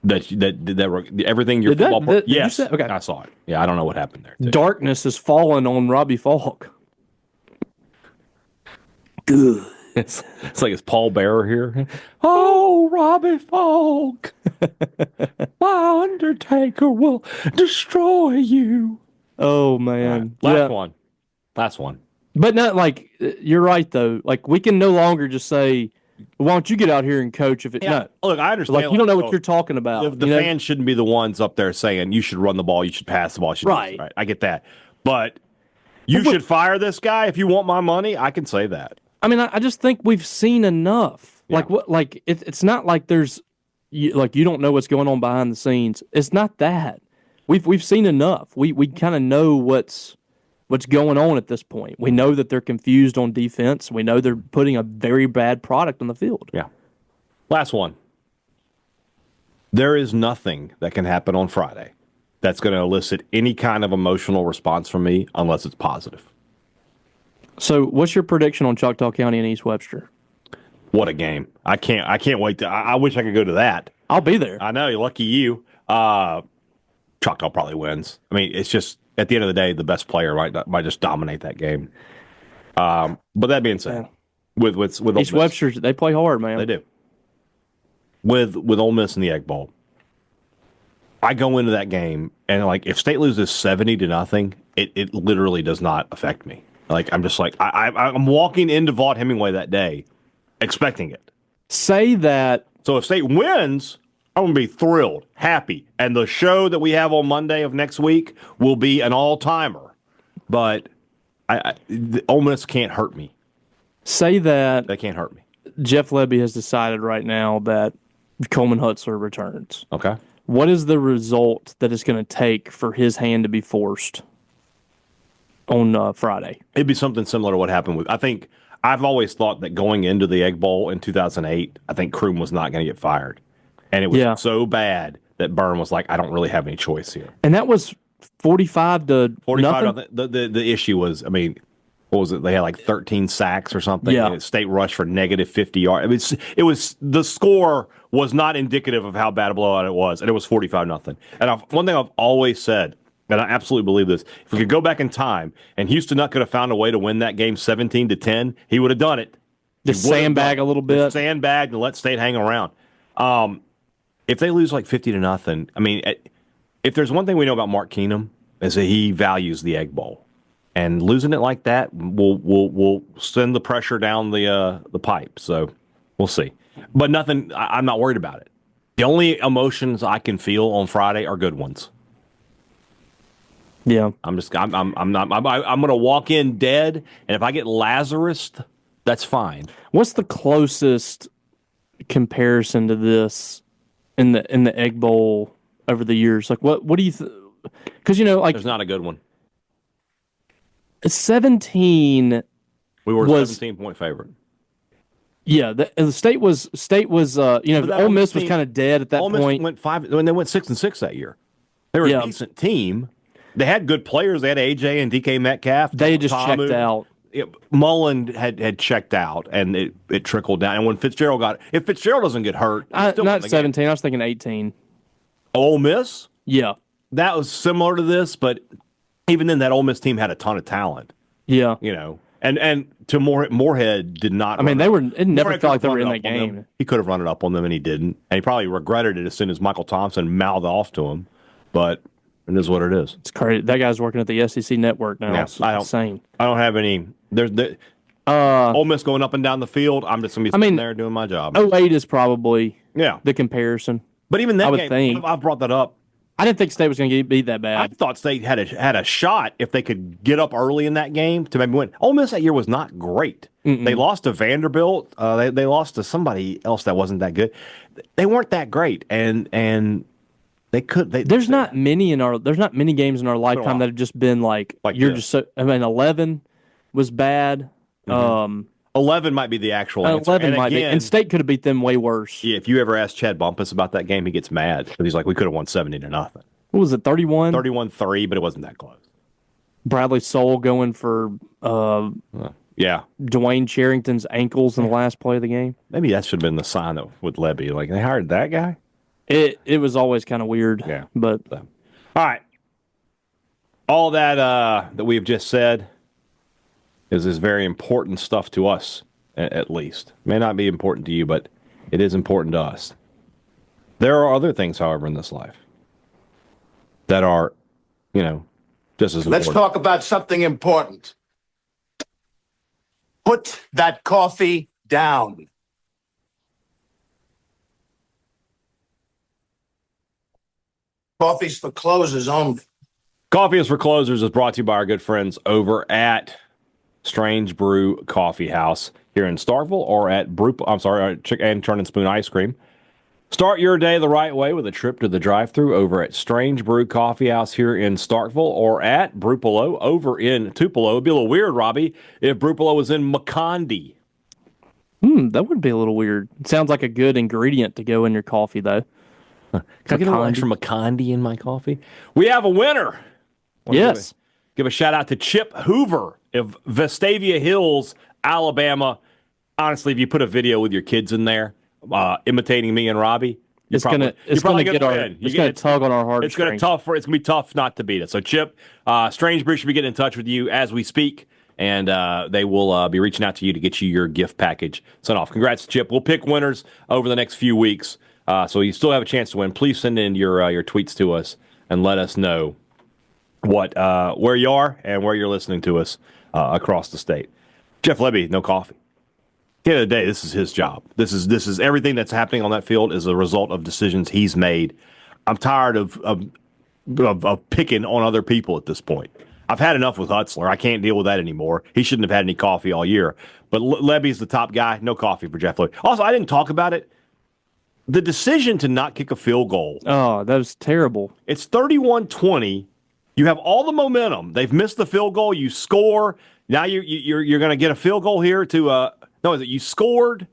everything your football. Yes, okay. I saw it. Yeah, I don't know what happened there. Darkness has fallen on Robbie Faulk. Good. It's like it's Paul Bearer here. Oh, Robbie Faulk, my Undertaker will destroy you. Oh man, right. Last one. But not like you're right though. Like we can no longer just say, "Why don't you get out here and coach?" If it no, look, I understand. Like you don't know what you're talking about. The fans shouldn't be the ones up there saying you should run the ball, you should pass the ball, right? I get that, but you should fire this guy if you want my money. I can say that. I mean, I just think we've seen enough. Yeah. Like what? Like it's not like there's you don't know what's going on behind the scenes. It's not that. We've seen enough. We kind of know what's going on at this point. We know that they're confused on defense. We know they're putting a very bad product on the field. Yeah. Last one. There is nothing that can happen on Friday that's going to elicit any kind of emotional response from me unless it's positive. So what's your prediction on Choctaw County and East Webster? What a game. I can't wait I wish I could go to that. I'll be there. I know. Lucky you. Choctaw probably wins. I mean, it's just, at the end of the day, the best player might just dominate that game. But that being said, with East Webster, they play hard, man. They do. with Ole Miss in the Egg Bowl. I go into that game and like if State loses 70-0, it literally does not affect me. Like I'm just like I'm walking into Vaught Hemingway that day, expecting it. Say that. So if State wins, I'm gonna be thrilled, happy, and the show that we have on Monday of next week will be an all timer. But the Ole Miss can't hurt me. Say that. They can't hurt me. Jeff Lebby has decided right now that Coleman Hutzler returns. Okay. What is the result that it's going to take for his hand to be forced on Friday? It'd be something similar to what happened with. I think I've always thought that going into the Egg Bowl in 2008, I think Kroom was not going to get fired, and it was so bad that Byrne was like, I don't really have any choice here. And that was 45 to 45. nothing. The issue was, I mean, what was it? They had like 13 sacks or something. Yeah. And State rushed for negative 50 yards. I mean, it was the score was not indicative of how bad a blowout it was, and it was 45-0. And one thing I've always said, and I absolutely believe this: if we could go back in time and Houston Nutt could have found a way to win that game 17-10, he would have done it. Just sandbag a little bit. Just sandbag and let State hang around. If they lose like 50-0, I mean, if there's one thing we know about Mark Keenum is that he values the Egg Bowl. And losing it like that will send the pressure down the pipe. So we'll see. But nothing. I'm not worried about it. The only emotions I can feel on Friday are good ones. Yeah. I'm gonna walk in dead, and if I get Lazarus, that's fine. What's the closest comparison to this in the Egg Bowl over the years? Like what do you? Because like There's not a good one. 17. We were 17-point favorite. Yeah, the State was Ole Miss was kind of dead at that Ole Miss point. went 5 when they went 6-6 that year. They were a decent team. They had good players. They had AJ and DK Metcalf. They had just checked out. Mullen had checked out, and it trickled down. And when Fitzgerald if Fitzgerald doesn't get hurt, not 17. I was thinking 18. Ole Miss. Yeah, that was similar to this, but even then, that Ole Miss team had a ton of talent. Yeah, and to Moorhead did not. I mean, it never felt like they were in that game. He could have run it up on them, and he didn't. And he probably regretted it as soon as Michael Thompson mouthed off to him. But it is what it is. It's crazy. That guy's working at the SEC network now. Yeah, it's insane. I don't have any. Ole Miss going up and down the field. I'm just going to be sitting there doing my job. 08 is probably the comparison. But even that game, I brought that up. I didn't think State was going to be that bad. I thought State had a shot if they could get up early in that game to maybe win. Ole Miss that year was not great. Mm-mm. They lost to Vanderbilt. They lost to somebody else that wasn't that good. They weren't that great, and they could. There's not many games in our lifetime that have just been like you're this. Just so. I mean, 11 was bad. Mm-hmm. 11 might be the actual answer. 11 might be. And State could have beat them way worse. Yeah, if you ever ask Chad Bumpus about that game, he gets mad because he's like, we could have won 70-0. What was it, 31? 31-3, but it wasn't that close. Bradley Soul going for Dwayne Charrington's ankles in the last play of the game. Maybe that should have been the sign with Lebby. Like, they hired that guy? It was always kind of weird. Yeah. But all right. All that we've just said is very important stuff to us, at least. It may not be important to you, but it is important to us. There are other things, however, in this life that are, just as important. Let's talk about something important. Put that coffee down. Coffee's for closers only. Coffee is for Closers is brought to you by our good friends over at Strange Brew Coffee House here in Starkville, or at Chick and Churn and Spoon Ice Cream. Start your day the right way with a trip to the drive-thru over at Strange Brew Coffee House here in Starkville, or at Brupolo over in Tupelo. It'd be a little weird, Robbie, if Brupolo was in Macondi. That would be a little weird. It sounds like a good ingredient to go in your coffee, though. Can I get a little extra Macondi in my coffee? We have a winner. Yes. Give a shout out to Chip Hoover of Vestavia Hills, Alabama. Honestly, if you put a video with your kids in there, imitating me and Robbie, it's going to tug on our heartstrings. It's going to be tough not to beat it. So, Chip, Strange Brew should be getting in touch with you as we speak, and they will be reaching out to you to get you your gift package sent off. Congrats, Chip. We'll pick winners over the next few weeks So you still have a chance to win. Please send in your tweets to us and let us know where you are and where you're listening to us across the state. Jeff Lebby, no coffee. At the end of the day, this is his job. This is everything that's happening on that field is a result of decisions he's made. I'm tired of picking on other people at this point. I've had enough with Hutzler. I can't deal with that anymore. He shouldn't have had any coffee all year. But Lebby's the top guy. No coffee for Jeff Lebby. Also, I didn't talk about it. The decision to not kick a field goal. Oh, that was terrible. It's 31-20. You have all the momentum. They've missed the field goal. You score. Now you're going to get a field goal here to you scored.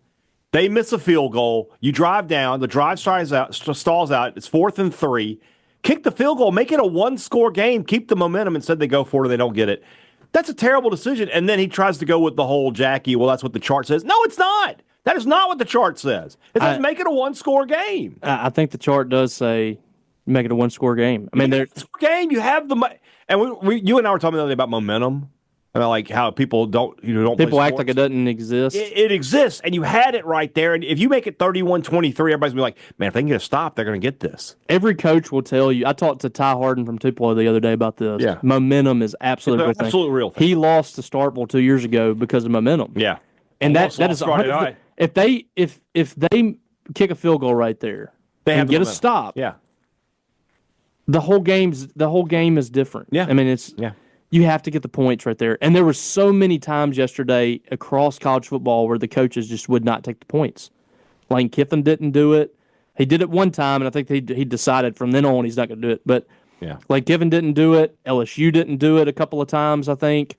They miss a field goal. You drive down. The drive stalls out. It's 4th and 3. Kick the field goal. Make it a one-score game. Keep the momentum. Instead, they go for it and they don't get it. That's a terrible decision. And then he tries to go with the whole Jackie, well, that's what the chart says. No, it's not. That is not what the chart says. It says make it a one-score game. I think the chart does say make it a one-score game. I mean, game. You have and you and I were talking the other day about momentum. About like how people don't people act like it doesn't exist. It exists, and you had it right there. And if you make it 31-23, everybody's gonna be like, man, if they can get a stop, they're going to get this. Every coach will tell you. I talked to Ty Harden from Tupelo the other day about this. Yeah. Momentum is absolutely real thing. Absolutely real thing. He lost to Starkville 2 years ago because of momentum. Yeah, and that is 100%. If they kick a field goal right there and get a stop, yeah, the whole game is different. Yeah, I mean you have to get the points right there. And there were so many times yesterday across college football where the coaches just would not take the points. Lane Kiffin didn't do it. He did it one time, and I think he decided from then on he's not going to do it. But Lane Kiffin didn't do it. LSU didn't do it a couple of times, I think.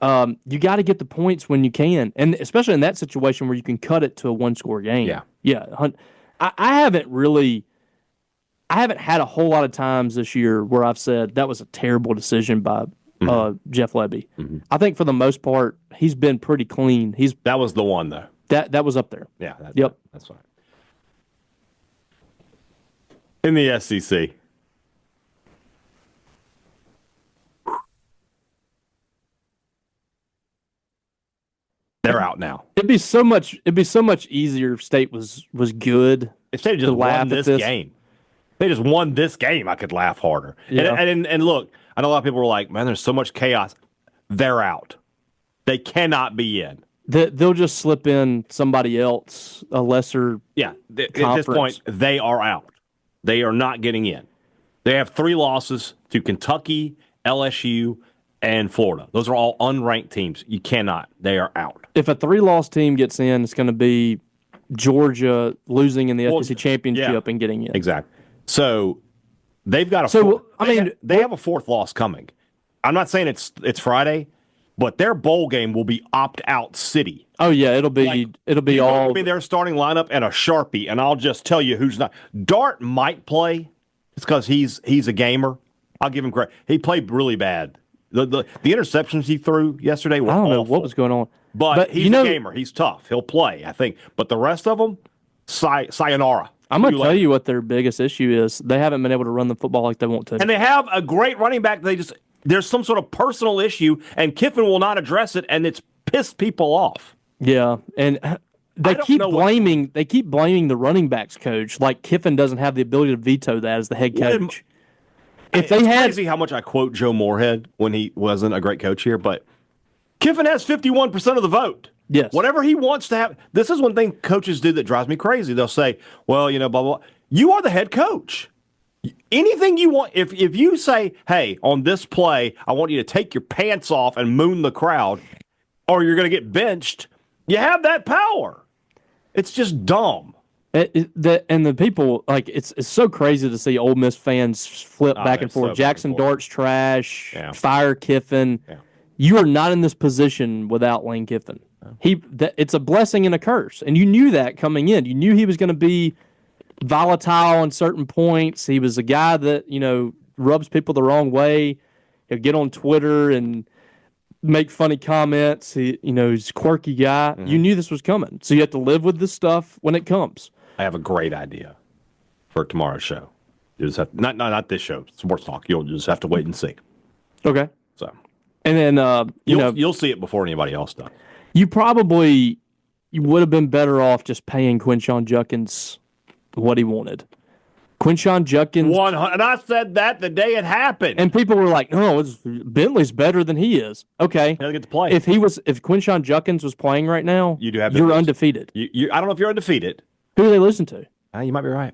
You got to get the points when you can, and especially in that situation where you can cut it to a one-score game. Yeah. I haven't had a whole lot of times this year where I've said that was a terrible decision by Jeff Lebby. Mm-hmm. I think for the most part he's been pretty clean. That was the one though. That was up there. Yeah. That's fine. In the SEC. They're out now. It'd be so much easier if State was good. If State just won this game. They just won this game, I could laugh harder. Yeah. And look, I know a lot of people were like, man, there's so much chaos. They're out. They cannot be in. They'll just slip in somebody else, a lesser At this point, they are out. They are not getting in. They have 3 losses to Kentucky, LSU, and Florida. Those are all unranked teams. You cannot. They are out. If a 3-loss team gets in, it's going to be Georgia losing in the SEC championship and getting in. Exactly. So they've got they have a 4th loss coming. I'm not saying it's Friday, but their bowl game will be opt-out city. Oh yeah, it'll be all. It'll be their starting lineup and a Sharpie, and I'll just tell you who's not. Dart might play. It's because he's a gamer. I'll give him credit. He played really bad. The interceptions he threw yesterday were awful. I don't know what was going on. But he's a gamer. He's tough. He'll play, I think. But the rest of them, sayonara. I'm going to tell you what their biggest issue is. They haven't been able to run the football like they want to. And they have a great running back. There's some sort of personal issue, and Kiffin will not address it, and it's pissed people off. Yeah, and they keep blaming the running backs coach, like Kiffin doesn't have the ability to veto that as the head coach. It's crazy how much I quote Joe Moorhead when he wasn't a great coach here, but Kiffin has 51% of the vote. Yes. Whatever he wants to have. This is one thing coaches do that drives me crazy. They'll say, well, blah, blah, blah. You are the head coach. Anything you want. If you say, hey, on this play, I want you to take your pants off and moon the crowd, or you're going to get benched, you have that power. It's just dumb. And the people, like, it's so crazy to see Ole Miss fans flip back and forth. So Jackson Dart's trash, fire Kiffin. Yeah. You are not in this position without Lane Kiffin. It's a blessing and a curse, and you knew that coming in. You knew he was going to be volatile on certain points. He was a guy that rubs people the wrong way. He'll get on Twitter and make funny comments. He's a quirky guy. Mm-hmm. You knew this was coming, so you have to live with this stuff when it comes. I have a great idea for tomorrow's show. You just have not this show, Sports Talk. You'll just have to wait and see. Okay. So, and then you'll see it before anybody else does. You would have been better off just paying Quinshon Judkins what he wanted. Quinshon Judkins. And I said that the day it happened. And people were like, no, Bentley's better than he is. Okay. He doesn't get to play. If Quinshon Judkins was playing right now, you're undefeated. I don't know if you're undefeated. Who are they losing to? You might be right.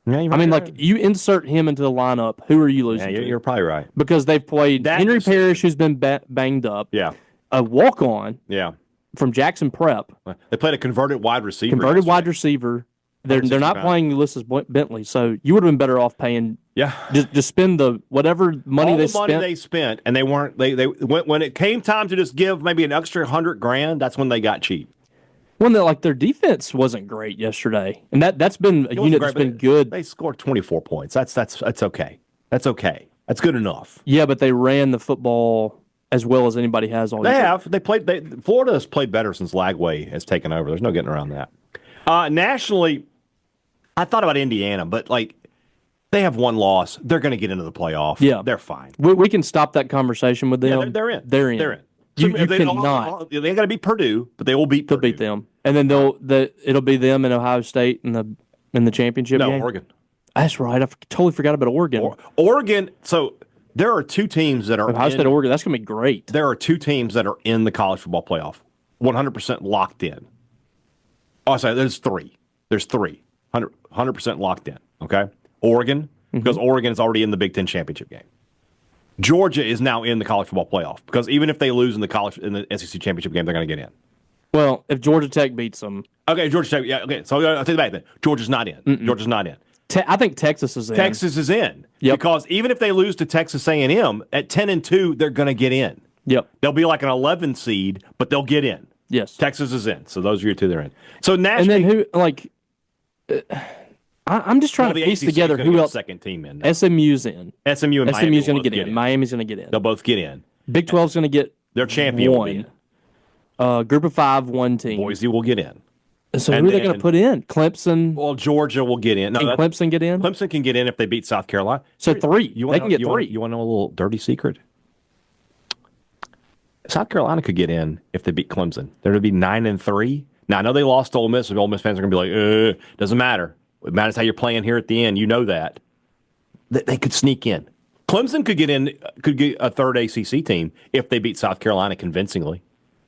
Yeah, you might I mean, right. You insert him into the lineup, who are you losing to? You're probably right. Because they've played Henry Parrish, who's been banged up. Yeah. A walk-on. Yeah. From Jackson Prep. They played a converted wide receiver. Wide receiver. They're not playing Ulysses Bentley, so you would have been better off paying. Yeah. Just spend whatever money all they the money spent. they spent, and they weren't. They when it came time to just give maybe an extra $100,000, that's when they got cheap. Well, their defense wasn't great yesterday, and that's been a unit that's been good. They scored 24 points. That's okay. That's okay. That's good enough. Yeah, but they ran the football as well as anybody has all year. They have. Florida has played better since Lagway has taken over. There's no getting around that. Nationally, I thought about Indiana, but they have one loss. They're going to get into the playoff. Yeah, they're fine. We can stop that conversation with them. Yeah, they're in. They're in. You cannot. They got to beat Purdue, but they will beat. They'll beat them, and then it'll be them and Ohio State in the championship game. Oregon. That's right. I totally forgot about Oregon. Oregon. So there are two teams that are Ohio State, Oregon. That's gonna be great. There are two teams that are in the college football playoff, 100% locked in. Oh, sorry. There's three. 100% locked in. Okay, Oregon, because Oregon is already in the Big Ten championship game. Georgia is now in the college football playoff because even if they lose in the SEC championship game, they're going to get in. Well, if Georgia Tech beats them, okay, Georgia Tech, yeah, okay. So I'll take it back then. Georgia's not in. Mm-mm. Georgia's not in. I think Texas is in. Texas is in. Yep. Because even if they lose to Texas A&M at 10-2, they're going to get in. Yep. They'll be like an 11 seed, but they'll get in. Yes. Texas is in. So those are your two that are in. So nationally, and then who I'm just trying to piece together who else. Second team in. SMU's in. SMU's going to get in. Miami's going to get in. They'll both get in. Big 12's going to get their champion. One. Group of 5, one team. Boise will get in. So who are they going to put in? Clemson. Well, Georgia will get in. No, can Clemson get in? Clemson can get in if they beat South Carolina. So 3. They can get 3. You want to know a little dirty secret? South Carolina could get in if they beat Clemson. They're going to be 9-3. Now I know they lost to Ole Miss, and Ole Miss fans are going to be like, doesn't matter. It matters how you're playing here at the end. You know that. They could sneak in. Clemson could get a third ACC team if they beat South Carolina convincingly.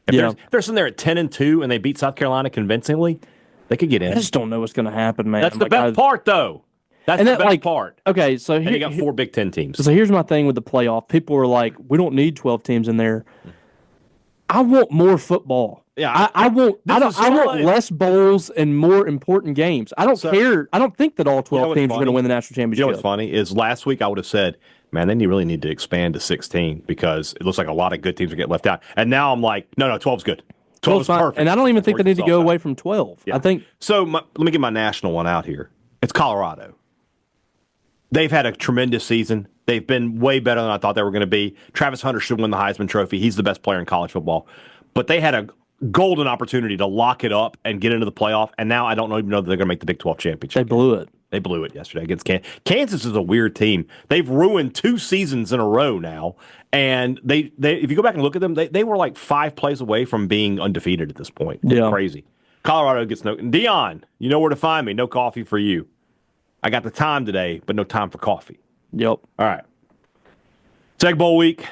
If they're sitting there at 10-2 and they beat South Carolina convincingly, they could get in. I just don't know what's going to happen, man. That's the best part, though. That's the best part. Okay, so you got 4 Big Ten teams. So here's my thing with the playoff. People were like, we don't need 12 teams in there. I want more football. Yeah, I want less bowls and more important games. I don't care. I don't think that all 12 teams are going to win the national championship. You know what's funny is last week I would have said, man, they really need to expand to 16 because it looks like a lot of good teams are getting left out. And now I'm like, no, 12's good. 12 is perfect. And I don't even think they need to go away from 12. Yeah. I think. So let me get my national one out here. It's Colorado. They've had a tremendous season. They've been way better than I thought they were going to be. Travis Hunter should win the Heisman Trophy. He's the best player in college football. But they had a golden opportunity to lock it up and get into the playoff, and now I don't even know that they're going to make the Big 12 championship. They blew it. They blew it yesterday against Kansas. Kansas is a weird team. They've ruined 2 seasons in a row now, and they if you go back and look at them, they were like 5 plays away from being undefeated at this point. Yeah. Crazy. Colorado gets no – Dion, you know where to find me. No coffee for you. I got the time today, but no time for coffee. Yep. All right. Egg Bowl week.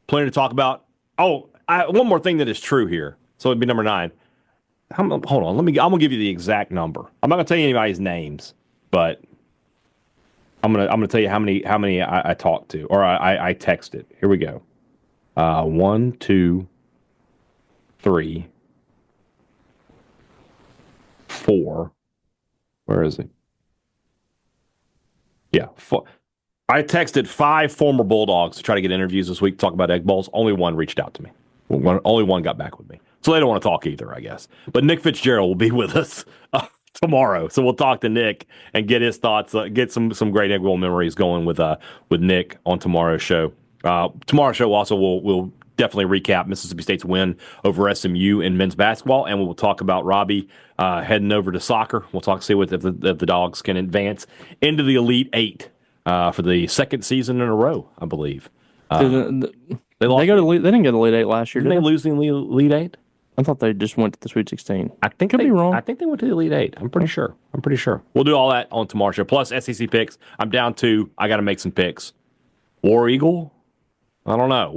Plenty to talk about. Oh, one more thing that is true here. So it'd be number 9. Hold on. I'm gonna give you the exact number. I'm not gonna tell you anybody's names, but I'm gonna tell you how many I talked to or I texted. Here we go. 1, 2, 3, 4. Where is he? Yeah, 4. I texted 5 former Bulldogs to try to get interviews this week to talk about Egg Bowls. Only one reached out to me. Only one got back with me. So they don't want to talk either, I guess. But Nick Fitzgerald will be with us tomorrow. So we'll talk to Nick and get his thoughts, get some great Egg Bowl memories going with Nick on tomorrow's show. Tomorrow's show also will definitely recap Mississippi State's win over SMU in men's basketball, and we will talk about Robbie heading over to soccer. We'll see if the Dogs can advance into the Elite 8 for the second season in a row, I believe. They didn't go to they didn't get the Elite 8 last year. Didn't they lose the Elite 8? I thought they just went to the Sweet 16. I think Could be wrong. I think they went to the Elite Eight. I'm pretty sure. We'll do all that on tomorrow's show. Plus SEC picks. I'm down 2. I got to make some picks. War Eagle? I don't know.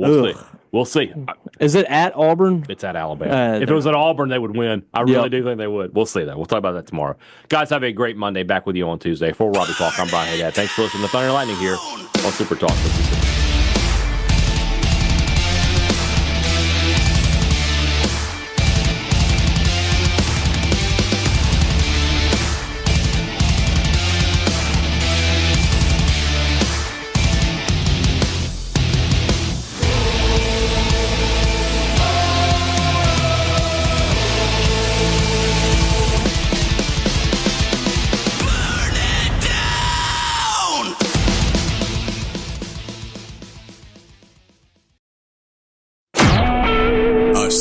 We'll see. Is it at Auburn? It's at Alabama. If it was at Auburn, they would win. I really do think they would. We'll see that. We'll talk about that tomorrow. Guys, have a great Monday. Back with you on Tuesday. For Robbie Faulk, I'm Brian Hadad. Thanks for listening to Thunder and Lightning here on Super Talk Mississippi.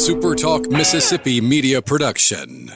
SuperTalk Mississippi Media Production.